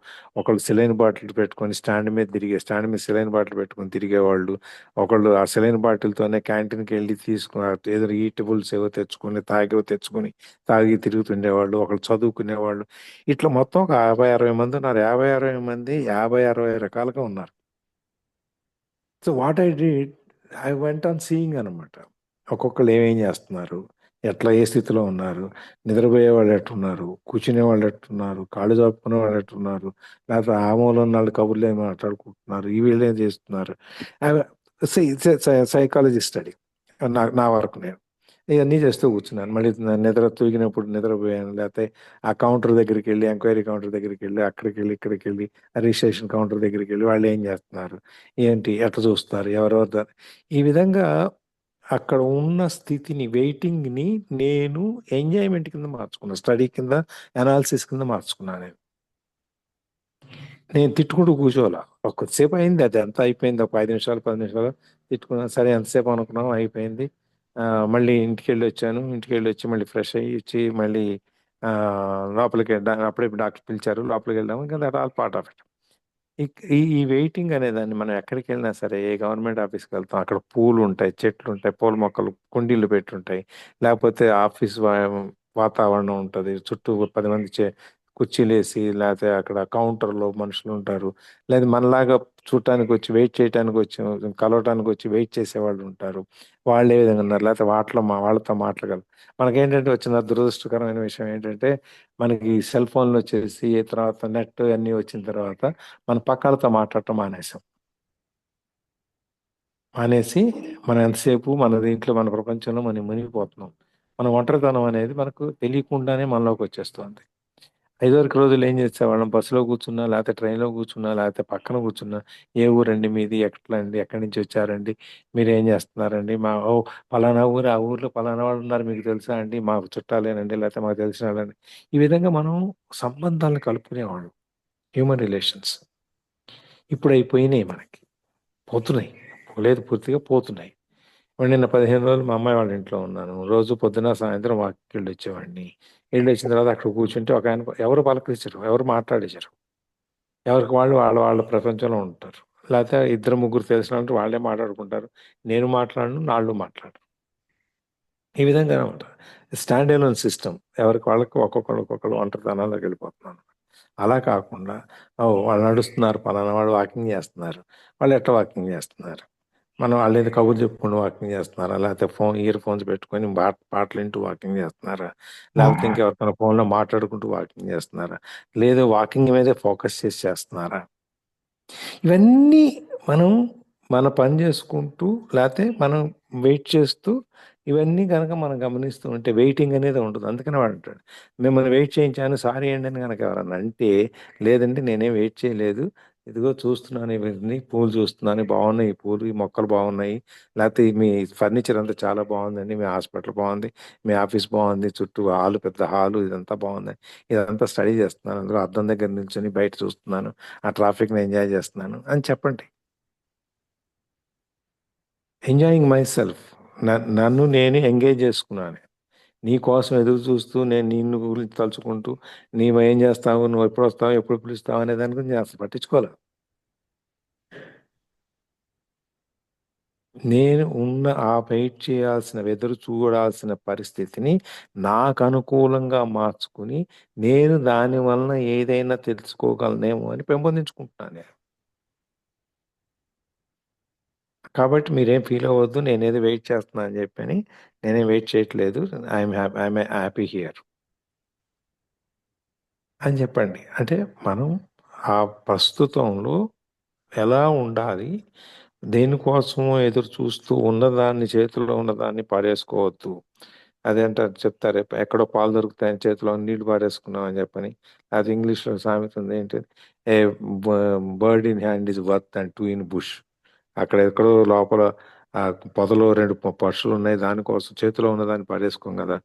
ఒకళ్ళు సెలైన్ బాటిల్ పెట్టుకొని స్టాండ్ మీద సెలైన్ బాటిల్ పెట్టుకొని తిరిగేవాళ్ళు, ఒకళ్ళు ఆ సెలైన్ బాటిల్తోనే క్యాంటీన్కి వెళ్ళి ఏదో ఈటబుల్స్ ఏవో తెచ్చుకొని తాగి తిరుగుతుండేవాళ్ళు, ఒకళ్ళు చదువుకునేవాళ్ళు. ఇట్లా మొత్తం ఒక 50-60 మంది ఉన్నారు. 50-60 మంది 50-60 రకాలుగా ఉన్నారు. So what I did, I went on seeing అనమాట. ఒక్కొక్కళ్ళు ఏమేం చేస్తున్నారు, ఎట్లా ఏ స్థితిలో ఉన్నారు, నిద్రపోయే వాళ్ళు ఎట్టున్నారు, కూర్చునే వాళ్ళు ఎట్టున్నారు, కాళ్ళు చాపుకునే వాళ్ళు ఎట్టున్నారు, లేకపోతే ఆ మూల ఉన్న వాళ్ళు కబుర్లు ఏమి మాట్లాడుకుంటున్నారు, ఈ వీళ్ళు ఏం చేస్తున్నారు. సైకాలజీ స్టడీ నా వరకు నేను ఇవన్నీ చేస్తూ కూర్చున్నాను. మళ్ళీ నిద్ర తూగినప్పుడు నిద్రపోయాను, లేకపోతే ఆ కౌంటర్ దగ్గరికి వెళ్ళి, ఎంక్వైరీ కౌంటర్ దగ్గరికి వెళ్ళి, అక్కడికి వెళ్ళి ఇక్కడికి వెళ్ళి, రిజిస్ట్రేషన్ కౌంటర్ దగ్గరికి వెళ్ళి వాళ్ళు ఏం చేస్తున్నారు, ఏంటి ఎట్లా చూస్తున్నారు, ఎవరెవరు ఈ విధంగా అక్కడ ఉన్న స్థితిని, వెయిటింగ్ని నేను ఎంజాయ్మెంట్ కింద మార్చుకున్నాను, స్టడీ కింద, అనాలిసిస్ కింద మార్చుకున్నాను. నేను తిట్టుకుంటూ కూర్చోవాలా. కొద్దిసేపు అయింది, అది అంతా అయిపోయింది, ఒక 5 నిమిషాలు 10 నిమిషాలు తిట్టుకున్నాను. సరే ఎంతసేపు అనుకున్నాం, అయిపోయింది. మళ్ళీ ఇంటికి వెళ్ళి వచ్చాను. ఇంటికి వెళ్ళి వచ్చి మళ్ళీ ఫ్రెష్ అయ్యి వచ్చి మళ్ళీ లోపలికి అప్పుడే డాక్టర్ పిలిచారు, లోపలికి వెళ్దాము. ఇంకా that all part of it. ఈ వెయిటింగ్ అనేదాన్ని మనం ఎక్కడికి వెళ్ళినా సరే, ఏ గవర్నమెంట్ ఆఫీస్కి వెళ్తాం, అక్కడ పూలు ఉంటాయి, చెట్లు ఉంటాయి, పూల మొక్కలు కుండీలు పెట్టుంటాయి, లేకపోతే ఆఫీస్ వాతావరణం ఉంటుంది, చుట్టూ 10 మంది కుర్చీలు వేసి, లేకపోతే అక్కడ కౌంటర్లో మనుషులు ఉంటారు, లేదా మనలాగా చూడటానికి వచ్చి వెయిట్ చేయడానికి వచ్చి, కలవటానికి వచ్చి వెయిట్ చేసేవాళ్ళు ఉంటారు. వాళ్ళు ఏ విధంగా ఉన్నారు, లేకపోతే వాళ్ళతో మాట్లాడగలరు. మనకేంటంటే వచ్చిన దురదృష్టకరమైన విషయం ఏంటంటే, మనకి సెల్ ఫోన్లు వచ్చేసి తర్వాత నెట్ అన్నీ వచ్చిన తర్వాత మన పక్కలతో మాట్లాడటం మానేసి మనం ఎంతసేపు మన దీంట్లో, మన ప్రపంచంలో మనం మునిగిపోతున్నాం. మన ఒంటరితనం అనేది మనకు తెలియకుండానే మనలోకి వచ్చేస్తుంది. ఇదివరకు రోజులు ఏం చేసేవాళ్ళం, బస్సులో కూర్చున్నా, లేకపోతే ట్రైన్లో కూర్చున్నా, లేకపోతే పక్కన కూర్చున్నా, ఏ ఊరండి మీది, ఎట్లండి, ఎక్కడి నుంచి వచ్చారండి, మీరు ఏం చేస్తున్నారండి, పలానా ఊరు, ఆ ఊర్లో పలానా వాళ్ళు ఉన్నారు, మీకు తెలుసా అండి, మాకు చుట్టాలేనండి, లేకపోతే మాకు తెలిసిన వాళ్ళండి. ఈ విధంగా మనం సంబంధాలను కలుపుకునేవాళ్ళం, హ్యూమన్ రిలేషన్స్. ఇప్పుడు అయిపోయినాయి, మనకి పోతున్నాయి, పోలేదు పూర్తిగా పోతున్నాయి. ఇప్పుడు నిన్న 15 రోజులు మా అమ్మాయి వాళ్ళ ఇంట్లో ఉన్నాను. రోజు పొద్దున సాయంత్రం వాకింగ్కి వెళ్ళి వచ్చేవాడిని. వెళ్ళి వచ్చిన తర్వాత అక్కడ కూర్చుంటే ఒక ఆయన ఎవరు పలకరించరు, ఎవరు మాట్లాడించరు, ఎవరికి వాళ్ళు వాళ్ళ వాళ్ళ ప్రపంచంలో ఉంటారు. లేకపోతే 2 ముగ్గురు తెలిసిన వాళ్ళు వాళ్ళే మాట్లాడుకుంటారు, నేను మాట్లాడను, నాళ్ళు మాట్లాడరు. ఈ విధంగా అనమాట స్టాండ్ ఎలోన్ సిస్టమ్. ఎవరికి వాళ్ళకి ఒక్కొక్కరు ఒంటరితనాల్లోకి వెళ్ళిపోతున్నాను. అలా కాకుండా వాళ్ళు నడుస్తున్నారు, పలానా వాళ్ళు వాకింగ్ చేస్తున్నారు, వాళ్ళు ఎట్లా వాకింగ్ చేస్తున్నారు, మనం వాళ్ళు ఏదో కబుర్లు చెప్పుకుంటూ వాకింగ్ చేస్తున్నారా, లేకపోతే ఇయర్ ఫోన్స్ పెట్టుకొని పాటలు వింటూ వాకింగ్ చేస్తున్నారా, లేకపోతే ఇంకెవరికైనా ఫోన్లో మాట్లాడుకుంటూ వాకింగ్ చేస్తున్నారా, లేదా వాకింగ్ మీదే ఫోకస్ చేసి చేస్తున్నారా. ఇవన్నీ మనం మన పని చేసుకుంటూ, లేకపోతే మనం వెయిట్ చేస్తూ, ఇవన్నీ కనుక మనం గమనిస్తూ ఉంటే వెయిటింగ్ అనేది ఉంటుంది. అందుకని వాడు అంటాడు, మిమ్మల్ని వెయిట్ చేయించాను సారీ అండి అని కనుక ఎవరన్నా అంటే, లేదండి నేనేం వెయిట్ చేయలేదు, ఇదిగో చూస్తున్నాను, ఇవన్నీ పూలు చూస్తున్నాను, బాగున్నాయి ఈ పూలు, ఈ మొక్కలు బాగున్నాయి, లేకపోతే మీ ఫర్నిచర్ అంతా చాలా బాగుందండి, మీ హాస్పిటల్ బాగుంది, మీ ఆఫీస్ బాగుంది, చుట్టూ హాలు, పెద్ద హాలు, ఇదంతా బాగుంది, ఇదంతా స్టడీ చేస్తున్నాను, అందులో అద్దం దగ్గర నిల్చొని బయట చూస్తున్నాను, ఆ ట్రాఫిక్ని ఎంజాయ్ చేస్తున్నాను అని చెప్పండి. ఎంజాయింగ్ మై సెల్ఫ్, నన్ను నేను ఎంగేజ్ చేసుకున్నాను. నీ కోసం ఎదురు చూస్తూ, నేను నిన్ను గురించి తలుచుకుంటూ, నీవు ఏం చేస్తావు, నువ్వు ఎప్పుడు వస్తావు, ఎప్పుడు పిలుస్తావు అనే దాని గురించి నేను అసలు పట్టించుకోవాలి. నేను ఉన్న ఆ వెయిట్ చేయాల్సిన, ఎదురు చూడాల్సిన పరిస్థితిని నాకు అనుకూలంగా మార్చుకుని, నేను దాని వలన ఏదైనా తెలుసుకోగలనేమో అని పెంపొందించుకుంటున్నాను నేను. కాబట్టి మీరేం ఫీల్ అవ్వద్దు, నేనేదో వెయిట్ చేస్తున్నా అని చెప్పని, నేనేం వెయిట్ చేయట్లేదు, ఐఎమ్ హ్యాపీ హియర్ అని చెప్పండి. అంటే మనం ఆ ప్రస్తుతంలో ఎలా ఉండాలి, దేనికోసమో ఎదురు చూస్తూ ఉన్నదాన్ని, చేతిలో ఉన్నదాన్ని పారేసుకోవద్దు. అదేంటారు చెప్తారు, ఎక్కడో పాలు దొరుకుతాయని చేతిలో నీళ్లు పారేసుకున్నాం అని చెప్పని. అది ఇంగ్లీష్లో సామెత ఉంది, ఏంటి, ఏ bird in hand is worth and 2 in bush. అక్కడ ఎక్కడో లోపల ఆ పొదలో 2 పక్షులు ఉన్నాయి, దానికోసం చేతిలో ఉన్నదాన్ని పారేసుకోం కదా.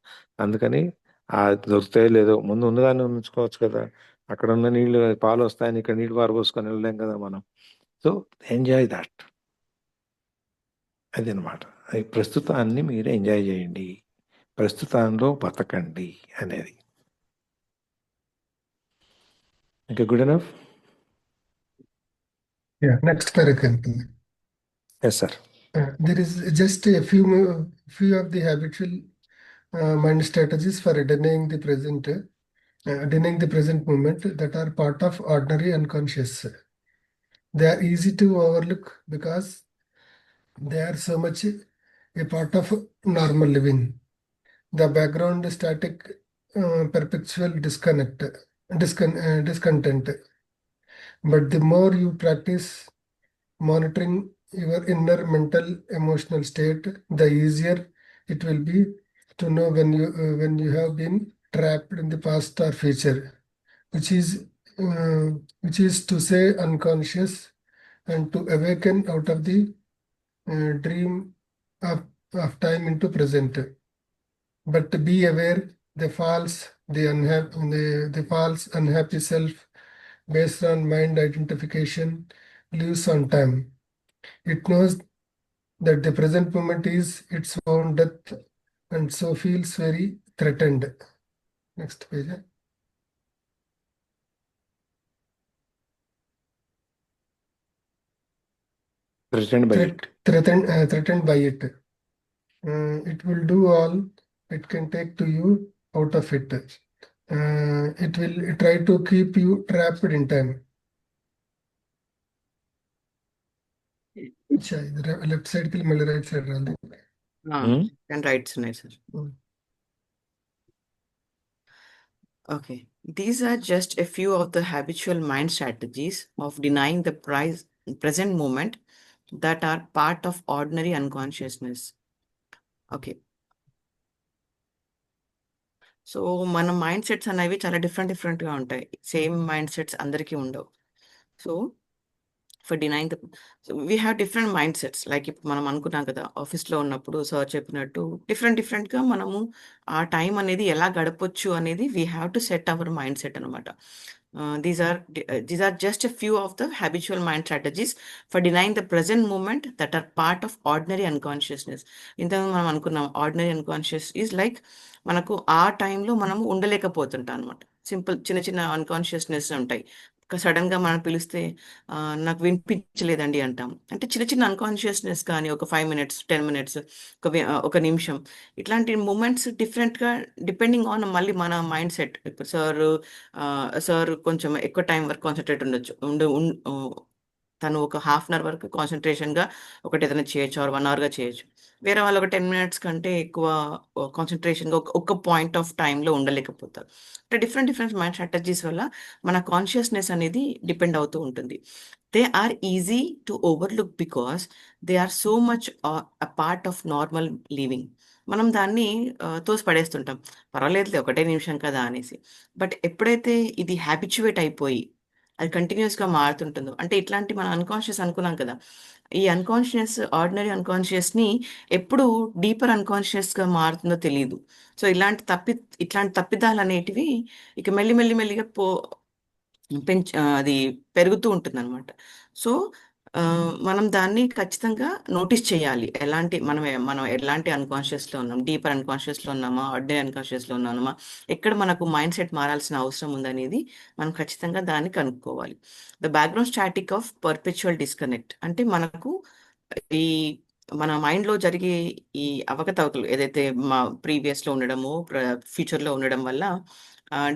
అందుకని ఆ దొరుకుతాయో లేదో ముందు ఉన్నదాన్ని ఉంచుకోవచ్చు కదా. అక్కడ ఉన్న నీళ్లు, పాలు వస్తాయని ఇక్కడ నీళ్లు పారబోసుకొని వెళ్ళలేం కదా మనం. సో ఎంజాయ్ దాట్, అది అనమాట. ప్రస్తుతాన్ని మీరు ఎంజాయ్ చేయండి, ప్రస్తుతంలో బతకండి అనేది. ఇంకా good enough. Yeah, next paragraph. Yes sir. There is just a few of the habitual mind strategies for denying the present moment that are part of ordinary unconscious. They are easy to overlook because they are so much a part of normal living. The background static perpetual discontent. But the more you practice monitoring your inner mental emotional state, the easier it will be to know when you have been trapped in the past or future, which is uh, which is to say unconscious, and to awaken out of the dream of time into present. But be aware the false unhappy self based on mind identification lives on time. It knows that the present moment is its own death and so feels very threatened. Next page. Threatened by it. Threatened by it. It will do all it can take to you out of it. It will try to keep you trapped in time. Left side కి మళ్ళీ రైట్ సైడ్ రాలి. అండ్ రైట్స్ ఉన్నాయి sir. Okay, these are just a few of the habitual mind strategies of denying the present moment that are part of ordinary unconsciousness. Okay. So మన మైండ్ సెట్స్ అనేవి చాలా డిఫరెంట్గా ఉంటాయి. సేమ్ మైండ్ సెట్స్ అందరికీ ఉండవు. So for denying the we have different mind sets. Like ఇప్పుడు మనం అనుకున్నాం కదా, ఆఫీస్లో ఉన్నప్పుడు సార్ చెప్పినట్టు డిఫరెంట్గా మనము ఆ టైం అనేది ఎలా గడపొచ్చు అనేది we have to set our mind set అనమాట. These are just a few of the habitual mind strategies for denying the present moment that are part of ordinary unconsciousness. ఇంతకు మనం అనుకున్నాం ఆర్డినరీ అన్కాన్షియస్ ఈజ్ లైక్ మనకు ఆ టైంలో మనము ఉండలేకపోతుంటాం అనమాట. సింపుల్ చిన్న అన్కాన్షియస్నెస్ ఉంటాయి. సడన్ గా మనం పిలిస్తే నాకు వినిపించలేదండి అంటాం. అంటే చిన్న అన్కాన్షియస్నెస్ కానీ ఒక 5 minutes 10 minutes ఒక నిమిషం ఇట్లాంటి మూమెంట్స్ డిఫరెంట్గా డిపెండింగ్ ఆన్ మళ్ళీ మన మైండ్ సెట్. ఇప్పుడు సార్ కొంచెం ఎక్కువ టైం వరకు కాన్సన్ట్రేట్ ఉండొచ్చు, తను ఒక 1/2 hour వరకు కాన్సన్ట్రేషన్గా ఒకటి ఏదైనా చేయొచ్చు, ఆర్ 1 hourగా చేయొచ్చు. వేరే వాళ్ళు ఒక 10 minutes కంటే ఎక్కువ కాన్సన్ట్రేషన్గా ఒక పాయింట్ ఆఫ్ టైంలో ఉండలేకపోతారు. అంటే డిఫరెంట్ మైండ్ స్ట్రాటజీస్ వల్ల మన కాన్షియస్నెస్ అనేది డిపెండ్ అవుతూ ఉంటుంది. They are easy to overlook because they are so much a part of normal living. మనం దాన్ని తోసి పడేస్తుంటాం, పర్వాలేదులే ఒకటే నిమిషం కదా అనేసి. బట్ ఎప్పుడైతే ఇది హ్యాబిచువేట్ అయిపోయి అది కంటిన్యూస్గా మారుతుంటుందో, అంటే ఇట్లాంటి మన అన్కాన్షియస్ అనుకున్నాం కదా, ఈ ఆర్డినరీ అన్కాన్షియస్ని ఎప్పుడు డీపర్ అన్కాన్షియస్గా మారుతుందో తెలియదు. సో ఇట్లాంటి తప్పిదాలు అనేటివి ఇక మెల్లిమెల్లిగా అది పెరుగుతూ ఉంటుంది అనమాట. సో మనం దాన్ని ఖచ్చితంగా నోటీస్ చేయాలి. మనం ఎలాంటి అన్కాన్షియస్లో ఉన్నాం, డీపర్ అన్కాన్షియస్లో ఉన్నామా, ఆర్డినరీ అన్కాన్షియస్లో ఉన్నామా, ఎక్కడ మనకు మైండ్ సెట్ మారాల్సిన అవసరం ఉందనేది మనం ఖచ్చితంగా దాన్ని కనుక్కోవాలి. The background static of perpetual disconnect అంటే మనకు ఈ మన మైండ్లో జరిగే ఈ అవకతవకలు ఏదైతే మా ప్రీవియస్లో ఉండడము ఫ్యూచర్లో ఉండడం వల్ల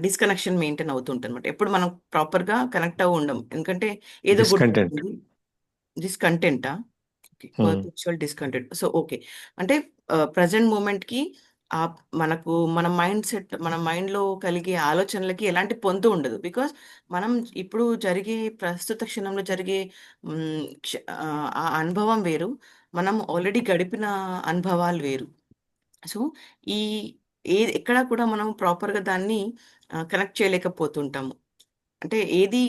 డిస్కనెక్షన్ మెయింటైన్ అవుతుంటుంది అనమాట. ఎప్పుడు మనం ప్రాపర్గా కనెక్ట్ అవ్వ ఉండం, ఎందుకంటే ఏదో డిస్కంటెంటా, పర్పెచువల్ డిస్కంటెంట్. సో ఓకే, అంటే ప్రజెంట్ మూమెంట్కి మనకు మన మైండ్ సెట్, మన మైండ్లో కలిగే ఆలోచనలకి ఎలాంటి పొంతు ఉండదు. బికాస్ మనం ఇప్పుడు ప్రస్తుత క్షణంలో జరిగే ఆ అనుభవం వేరు, మనం ఆల్రెడీ గడిపిన అనుభవాలు వేరు. సో ఎక్కడా కూడా మనం ప్రాపర్గా దాన్ని కనెక్ట్ చేయలేకపోతుంటాము. అంటే ఏది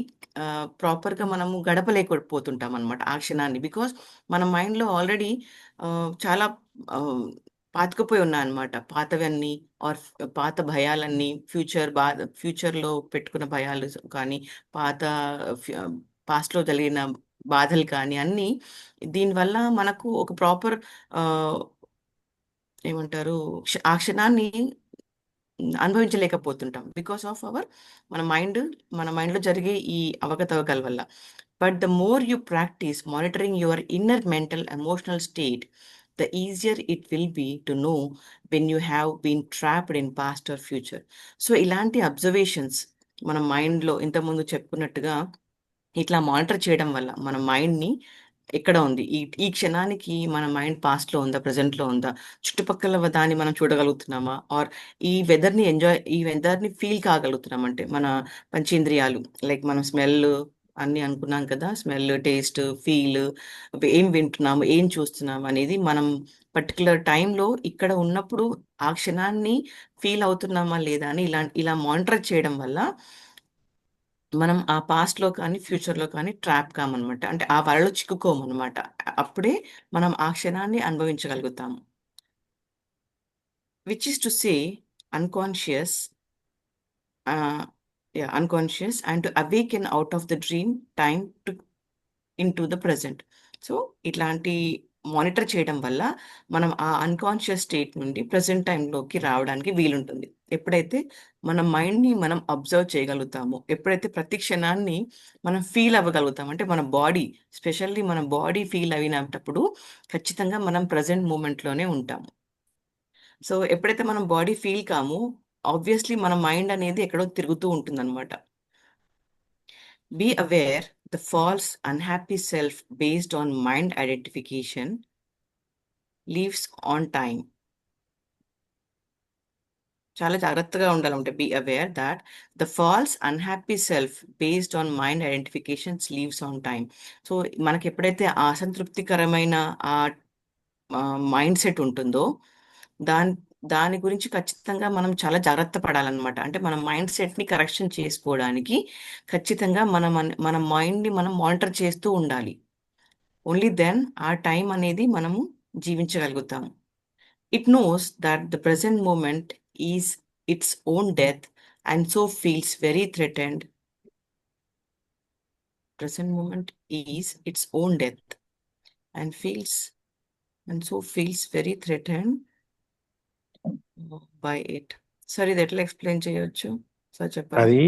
ప్రాపర్గా మనము గడపలేకపోతుంటాం అనమాట ఆ క్షణాన్ని. బికాస్ మన మైండ్లో ఆల్రెడీ చాలా పాతుకుపోయి ఉన్నాయన్నమాట, పాతవన్నీ ఆర్ పాత భయాలన్నీ, ఫ్యూచర్లో పెట్టుకున్న భయాలు కానీ, పాస్ట్లో జరిగిన బాధలు కానీ అన్నీ దీనివల్ల మనకు ఒక ప్రాపర్ ఏమంటారు ఆ క్షణాన్ని అనుభవించలేకపోతుంటాం బికాస్ ఆఫ్ మన మైండ్లో జరిగే ఈ అవకతవకల వల్ల. But the more you practice monitoring your inner mental emotional state, the easier it will be to know when you have been trapped in past or future. So ఇలాంటి అబ్జర్వేషన్స్ మన మైండ్లో ఇంతకుముందు చెప్పుకున్నట్టుగా ఇట్లా మానిటర్ చేయడం వల్ల మన మైండ్ని ఎక్కడ ఉంది, ఈ క్షణానికి మన మైండ్ పాస్ట్లో ఉందా, ప్రజెంట్లో ఉందా, చుట్టుపక్కల దాన్ని మనం చూడగలుగుతున్నామా, ఆర్ ఈ వెదర్ని ఫీల్ కాగలుగుతున్నాం అంటే మన పంచేంద్రియాలు, లైక్ మనం స్మెల్ అన్ని అనుకున్నాం కదా, స్మెల్, టేస్ట్, ఫీల్, ఏం వింటున్నాము, ఏం చూస్తున్నాము అనేది మనం పర్టికులర్ టైంలో ఇక్కడ ఉన్నప్పుడు ఆ క్షణాన్ని ఫీల్ అవుతున్నామా లేదా అని ఇలా మానిటర్ చేయడం వల్ల మనం ఆ పాస్ట్‌లో కానీ, ఫ్యూచర్‌లో కానీ ట్రాప్ కామనమాట. అంటే ఆ వలలో చిక్కుకోమనమాట. అప్పుడే మనం ఆ క్షణాన్ని అనుభవించగలుగుతాము. Which is to say unconscious unconscious and to awaken out of the dream time into the present. So, ఇట్లాంటి మానిటర్ చేయడం వల్ల మనం ఆ అన్‌కాన్షియస్ స్టేట్ నుండి ప్రెజెంట్ టైమ్‌లోకి రావడానికి వీలుంటుంది. ఎప్పుడైతే మన మైండ్‌ని మనం అబ్జర్వ్ చేయగలుగుతామో, ఎప్పుడైతే ప్రతి క్షణాన్ని మనం ఫీల్ అవ్వగలుగుతామో, అంటే మన బాడీ, స్పెషల్లీ మన బాడీ ఫీల్ అయినప్పుడు ఖచ్చితంగా మనం ప్రెజెంట్ మూమెంట్‌లోనే ఉంటాము. సో, ఎప్పుడైతే మనం బాడీ ఫీల్ కామో, ఆబ్వియస్‌లీ మన మైండ్ అనేది ఎక్కడో తిరుగుతూ ఉంటుందన్నమాట. Be aware the false unhappy self based on mind identification lives on time. చాలా జాగ్రత్తగా ఉండాలంటే be aware that the false unhappy self based on mind identifications lives on time. So మనకి ఎప్పుడైతే అసంతృప్తికరమైన ఆ మైండ్ సెట్ ఉంటుందో దాని దాని గురించి ఖచ్చితంగా మనం చాలా జాగ్రత్త పడాలన్నమాట. అంటే మన మైండ్ సెట్ని కరెక్షన్ చేసుకోవడానికి ఖచ్చితంగా మన మైండ్ని మనం మానిటర్ చేస్తూ ఉండాలి. ఓన్లీ దెన్ ఆ టైం అనేది మనము జీవించగలుగుతాము. It knows that the present moment is its own death and so feels very threatened. Present moment is its own death and so feels very threatened by it. Sorry, that will explain చేయొచ్చు సార్, చెప్పండి. అది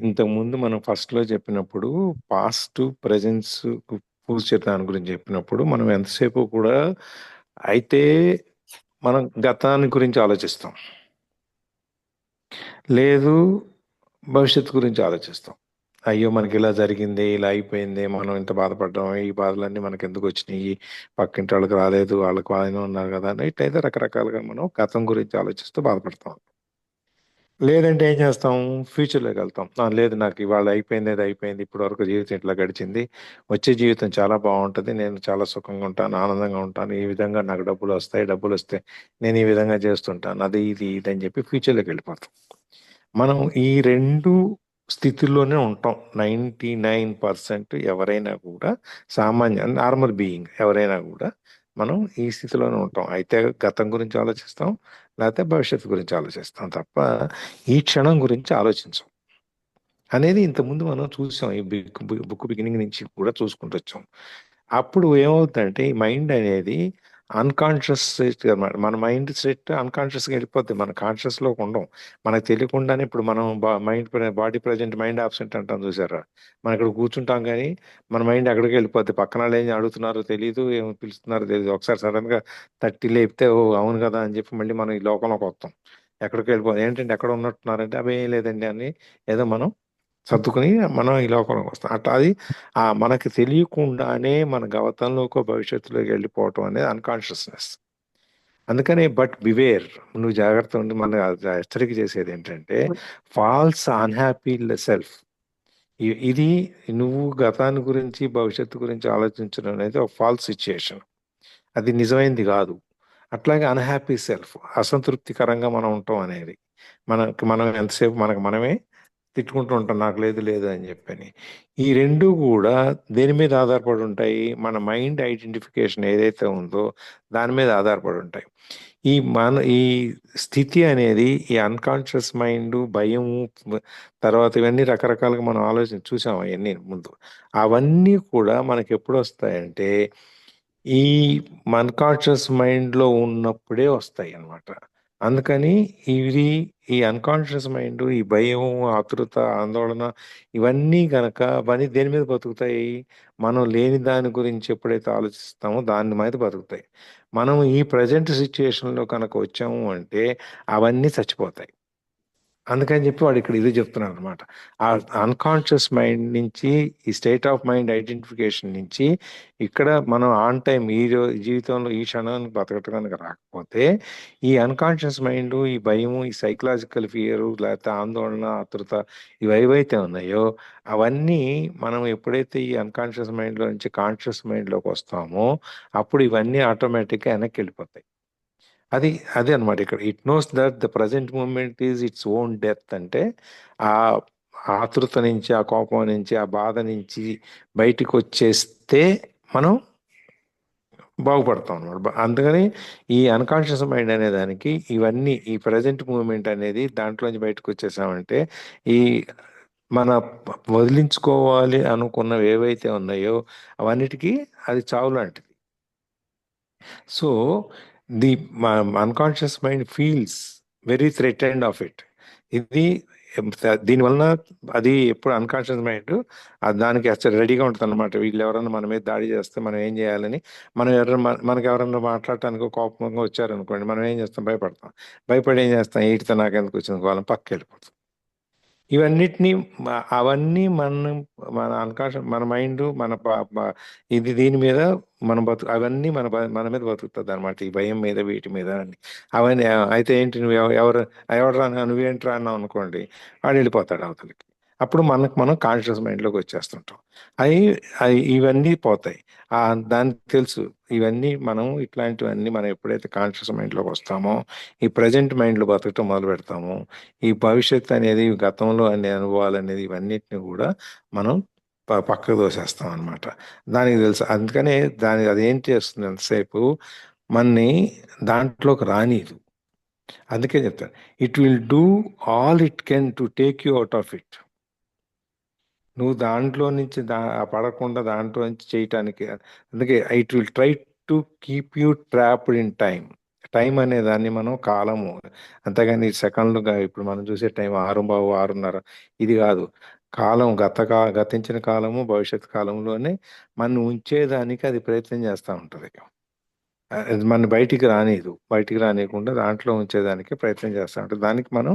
ఇంతకుముందు మనం ఫస్ట్‌లో చెప్పినప్పుడు పాస్ట్, ప్రెజెన్స్, ఫ్యూచర్ దాని గురించి చెప్పినప్పుడు మనం ఎంతసేపు కూడా అయితే మనం గతాన్ని గురించి ఆలోచిస్తాం. లేదు భవిష్యత్తు గురించి ఆలోచిస్తాం. అయ్యో! మనకి ఇలా జరిగింది, ఇలా అయిపోయింది, మనం ఇంత బాధపడ్డాం, ఈ బాధలన్నీ మనకెందుకు వచ్చినాయి, పక్కింటి వాళ్ళకి రాలేదు, వాళ్ళకి బాగానే ఉన్నారు కదా అని ఇట్లయితే రకరకాలుగా మనం గతం గురించి ఆలోచిస్తూ బాధపడతాం. లేదంటే ఏం చేస్తాం, ఫ్యూచర్‌లోకి వెళ్తాం. లేదు నాకు ఇవాళ అయిపోయింది, అది అయిపోయింది, ఇప్పటి వరకు జీవితం ఇట్లా గడిచింది, వచ్చే జీవితం చాలా బాగుంటుంది, నేను చాలా సుఖంగా ఉంటాను, ఆనందంగా ఉంటాను, ఈ విధంగా నాకు డబ్బులు వస్తే నేను ఈ విధంగా చేస్తుంటాను, అది ఇది ఇది అని చెప్పి ఫ్యూచర్‌లోకి వెళ్ళిపోతాం. మనం ఈ 2 స్థితుల్లోనే ఉంటాం. 99% ఎవరైనా కూడా సామాన్య నార్మల్ బీయింగ్ ఎవరైనా కూడా మనం ఈ స్థితిలోనే ఉంటాం. అయితే గతం గురించి ఆలోచిస్తాం, లేకపోతే భవిష్యత్తు గురించి ఆలోచిస్తాం తప్ప ఈ క్షణం గురించి ఆలోచించం. అనేది ఇంతకుముందు మనం చూసాం. ఈ బుక్ బిగినింగ్ నుంచి కూడా చూసుకుంటూ వచ్చాం. అప్పుడు ఏమవుతుందంటే ఈ మైండ్ అనేది అన్‌కాన్షియస్ స్టేట్ అన్నమాట. మన మైండ్ సెట్ అన్‌కాన్షియస్‌గా వెళ్ళిపోద్ది. మన కాన్షియస్‌లోకి ఉండం. మనకు తెలియకుండానే ఇప్పుడు మనం బాడీ ప్రెజెంట్ మైండ్ ఆబ్సెంట్ అంటాం చూసారా? మనం ఇక్కడ కూర్చుంటాం కానీ మన మైండ్ ఎక్కడికి వెళ్ళిపోద్ది. పక్కన వాళ్ళు ఏం అడుగుతున్నారో తెలీదు, ఏం పిలుస్తున్నారో తెలీదు. ఒకసారి సడన్‌గా తట్టి లేపితే ఓహ్! అవును కదా అని చెప్పి మళ్ళీ మనం ఈ లోకంలోకి వస్తాం. ఎక్కడికి వెళ్ళిపోతాం. ఏంటంటే ఎక్కడ ఉన్నట్టున్నారంటే అవి ఏం లేదండి అని ఏదో మనం సర్దుకుని మనం ఈ లోకంలోకి వస్తాం. అట్లా అది మనకి తెలియకుండానే మన గతంలోకో భవిష్యత్తులోకి వెళ్ళిపోవటం అనేది అన్‌కాన్షియస్‌నెస్. అందుకని బట్ బివేర్, నువ్వు జాగ్రత్త ఉండి మన హెచ్చరిక చేసేది ఏంటంటే ఫాల్స్ అన్‌హ్యాపీ సెల్ఫ్. ఇది నువ్వు గతాన్ని గురించి భవిష్యత్తు గురించి ఆలోచించడం అనేది ఒక ఫాల్స్ సిచ్యుయేషన్. అది నిజమైంది కాదు. అట్లాగే అన్‌హ్యాపీ సెల్ఫ్, అసంతృప్తికరంగా మనం ఉంటాం అనేది మనం ఎంతసేపు మనకు మనమే తిట్టుకుంటూ ఉంటాం, నాకు లేదు అని చెప్పని. ఈ 2 కూడా దేని మీద ఆధారపడి ఉంటాయి, మన మైండ్ ఐడెంటిఫికేషన్ ఏదైతే ఉందో దాని మీద ఆధారపడి ఉంటాయి. ఈ స్థితి అనేది ఈ అన్‌కాన్షియస్ మైండ్, భయము, తర్వాత ఇవన్నీ రకరకాలుగా మనం చూసాం అవన్నీ ముందు. అవన్నీ కూడా మనకి ఎప్పుడు వస్తాయంటే ఈ అన్‌కాన్షియస్ మైండ్‌లో ఉన్నప్పుడే వస్తాయి అన్నమాట. అందుకని ఈ అన్‌కాన్షియస్ మైండ్, ఈ భయం, ఆతృత, ఆందోళన ఇవన్నీ దేని మీద బతుకుతాయి? మనం లేని దాని గురించి ఎప్పుడైతే ఆలోచిస్తామో దాని మీద బతుకుతాయి. మనం ఈ ప్రెజెంట్ సిట్యుయేషన్‌లో కనుక వచ్చాము అంటే అవన్నీ చచ్చిపోతాయి. అందుకని చెప్పి వాడు ఇక్కడ ఇది చెప్తున్నాడు అనమాట. ఆ అన్కాన్షియస్ మైండ్ నుంచి ఈ స్టేట్ ఆఫ్ మైండ్ ఐడెంటిఫికేషన్ నుంచి ఇక్కడ మనం ఆన్ టైం జీవితంలో ఈ క్షణానికి బతకటానికి రాకపోతే ఈ అన్కాన్షియస్ మైండ్, ఈ భయము, ఈ సైకలాజికల్ ఫియర్, లేకపోతే ఆందోళన, ఆతృత ఇవి ఏవైతే ఉన్నాయో అవన్నీ మనం ఎప్పుడైతే ఈ అన్కాన్షియస్ మైండ్లో నుంచి కాన్షియస్ మైండ్లోకి వస్తామో అప్పుడు ఇవన్నీ ఆటోమేటిక్గా వెనక్కి వెళ్ళిపోతాయి. అదే అనమాట ఇక్కడ. It knows that the present moment is its own death. అంటే ఆ ఆతృత నుంచి, ఆ కోపం నుంచి, ఆ బాధ నుంచి బయటికి వచ్చేస్తే మనం బాగుపడతాం అనమాట. అందుకని ఈ అన్కాన్షియస్ మైండ్ అనే దానికి ఇవన్నీ, ఈ ప్రజెంట్ మూమెంట్ అనేది దాంట్లోంచి బయటకు వచ్చేసామంటే ఈ మన వదిలించుకోవాలి అనుకున్నవి ఏవైతే ఉన్నాయో అవన్నిటికీ అది చావు లాంటిది. So the unconscious mind feels very threatened of it. ఇది దీనివలన అది ఎప్పుడు అన్కాన్షియస్ మైండ్ దానికి అసలు రెడీగా ఉంటుంది అనమాట. వీళ్ళు ఎవరన్నా మన మీద దాడి చేస్తే మనం ఏం చేయాలని, మనకు ఎవరన్నా మాట్లాడటానికి కోపంగా వచ్చారనుకోండి, మనం ఏం చేస్తాం? భయపడతాం. భయపడి ఏం చేస్తాం? ఈటితో నాకెందుకు వచ్చింది వాళ్ళని పక్కకి వెళ్ళిపోతాం. ఇవన్నిటినీ అవన్నీ మన అన్కాన్షియస్, మన మైండ్, ఇది దీని మీద అవన్నీ మన మీద బతుకుతుంది అనమాట. ఈ భయం మీద, వీటి మీద అన్ని అవన్నీ. అయితే ఏంటి, నువ్వు ఎవడరా నువ్వేంట్రా అన్నావు అనుకోండి, వాడు వెళ్ళిపోతాడు అవతలికి. అప్పుడు మనం కాన్షియస్ మైండ్లోకి వచ్చేస్తుంటాం. ఇవన్నీ పోతాయి. దానికి తెలుసు ఇవన్నీ ఇట్లాంటివన్నీ మనం ఎప్పుడైతే కాన్షియస్ మైండ్లోకి వస్తామో, ఈ ప్రజెంట్ మైండ్లో బతకటం మొదలు పెడతామో, ఈ భవిష్యత్తు అనేది, గతంలో అనే అనుభవాలు అనేది, ఇవన్నిటిని కూడా మనం పక్కకు దోసేస్తాం అనమాట. దానికి తెలుసు. అందుకనే అదేం చేస్తుంది ఎంతసేపు మనని దాంట్లోకి రానీదు. అందుకే చెప్తాను, it will do all it can to take you out of it. నువ్వు దాంట్లో నుంచి పడకుండా దాంట్లో నుంచి చేయటానికి. అందుకే it will try to keep you trapped in time. Time అనే దాన్ని మనం కాలము, అంతేగాని సెకండ్లుగా ఇప్పుడు మనం చూసే టైం 6:15, 6:30 ఇది కాదు. కాలం గతించిన కాలము, భవిష్యత్ కాలంలోనే మనం ఉంచేదానికి అది ప్రయత్నం చేస్తూ ఉంటుంది. అది మన బయటికి రానియకుండా దాంట్లో ఉంచేదానికి ప్రయత్నం చేస్తూ ఉంటుంది. దానికి మనం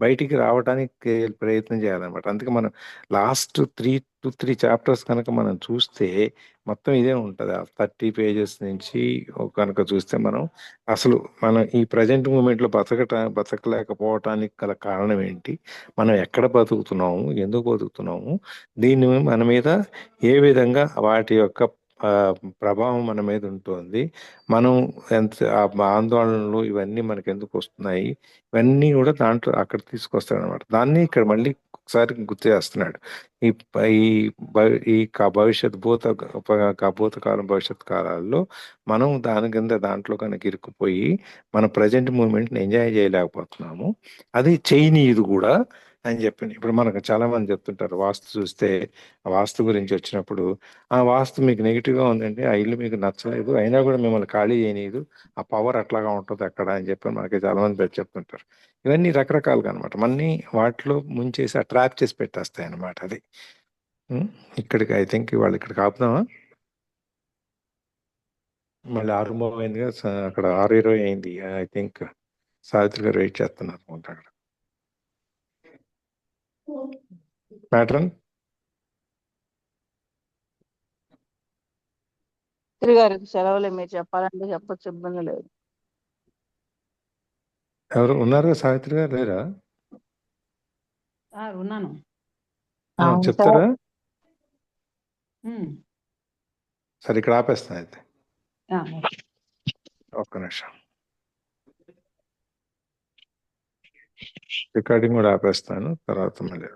బయటికి రావడానికి ప్రయత్నం చేయాలన్నమాట. అందుకే మనం లాస్ట్ 3 చాప్టర్స్ కనుక మనం చూస్తే మొత్తం ఇదే ఉంటుంది. ఆ 30 పేజెస్ నుంచి కనుక చూస్తే మనం ఈ ప్రజెంట్ మూమెంట్లో బతకలేకపోవటానికి గల కారణం ఏంటి, మనం ఎక్కడ బతుకుతున్నాము, ఎందుకు బతుకుతున్నాము, దీన్ని మన మీద ఏ విధంగా వాటి యొక్క ప్రభావం మన మీద ఉంటుంది, మనం ఆందోళనలు ఇవన్నీ మనకి ఎందుకు వస్తున్నాయి, ఇవన్నీ కూడా దాంట్లో అక్కడ తీసుకొస్తాడు అనమాట. దాన్ని ఇక్కడ మళ్ళీ ఒకసారి గుర్తు చేస్తున్నాడు. ఈ భూతకాలం, భవిష్యత్ కాలాల్లో మనం దాంట్లో కనుక ఇరుక్కుపోయి మన ప్రజెంట్ మూమెంట్ని ఎంజాయ్ చేయలేకపోతున్నాము. అది చేయనీయదు కూడా అని చెప్పింది. ఇప్పుడు మనకు చాలా మంది చెప్తుంటారు, వాస్తు చూస్తే వాస్తు గురించి వచ్చినప్పుడు, ఆ వాస్తు మీకు నెగిటివ్గా ఉందండి, ఆ ఇల్లు మీకు నచ్చలేదు, అయినా కూడా మిమ్మల్ని ఖాళీ చేయనీయదు, ఆ పవర్ అట్లాగా ఉంటుంది అక్కడ అని చెప్పి మనకి చాలా మంది చెప్తుంటారు. ఇవన్నీ రకరకాలుగా అనమాట. మన్ని వాటిలో ముంచేసి ఆ ట్రాప్ చేసి పెట్టేస్తాయి అనమాట. అది ఇక్కడికి ఐ థింక్ వాళ్ళు ఇక్కడికి ఆపుదామా? మళ్ళీ 6:30 అయిందిగా, అక్కడ 6:20 అయింది. ఐ థింక్ సావిత్రి గారు వెయిట్ చేస్తున్నారు అనుకుంటా అక్కడ. మ్యాట్రన్ గారికి సెలవులే, మీరు చెప్పాలంటే చెప్పొచ్చు, ఇబ్బంది లేదు. ఎవరు ఉన్నారు? సావిత్రి గారు లేరా? ఉన్నాను. చెప్తారా? సరే, ఇక్కడ ఆపేస్తాను అయితే. ఒక్క నిమిషం, రికార్డింగ్ కూడా ఆపేస్తాను, తర్వాత మళ్ళీ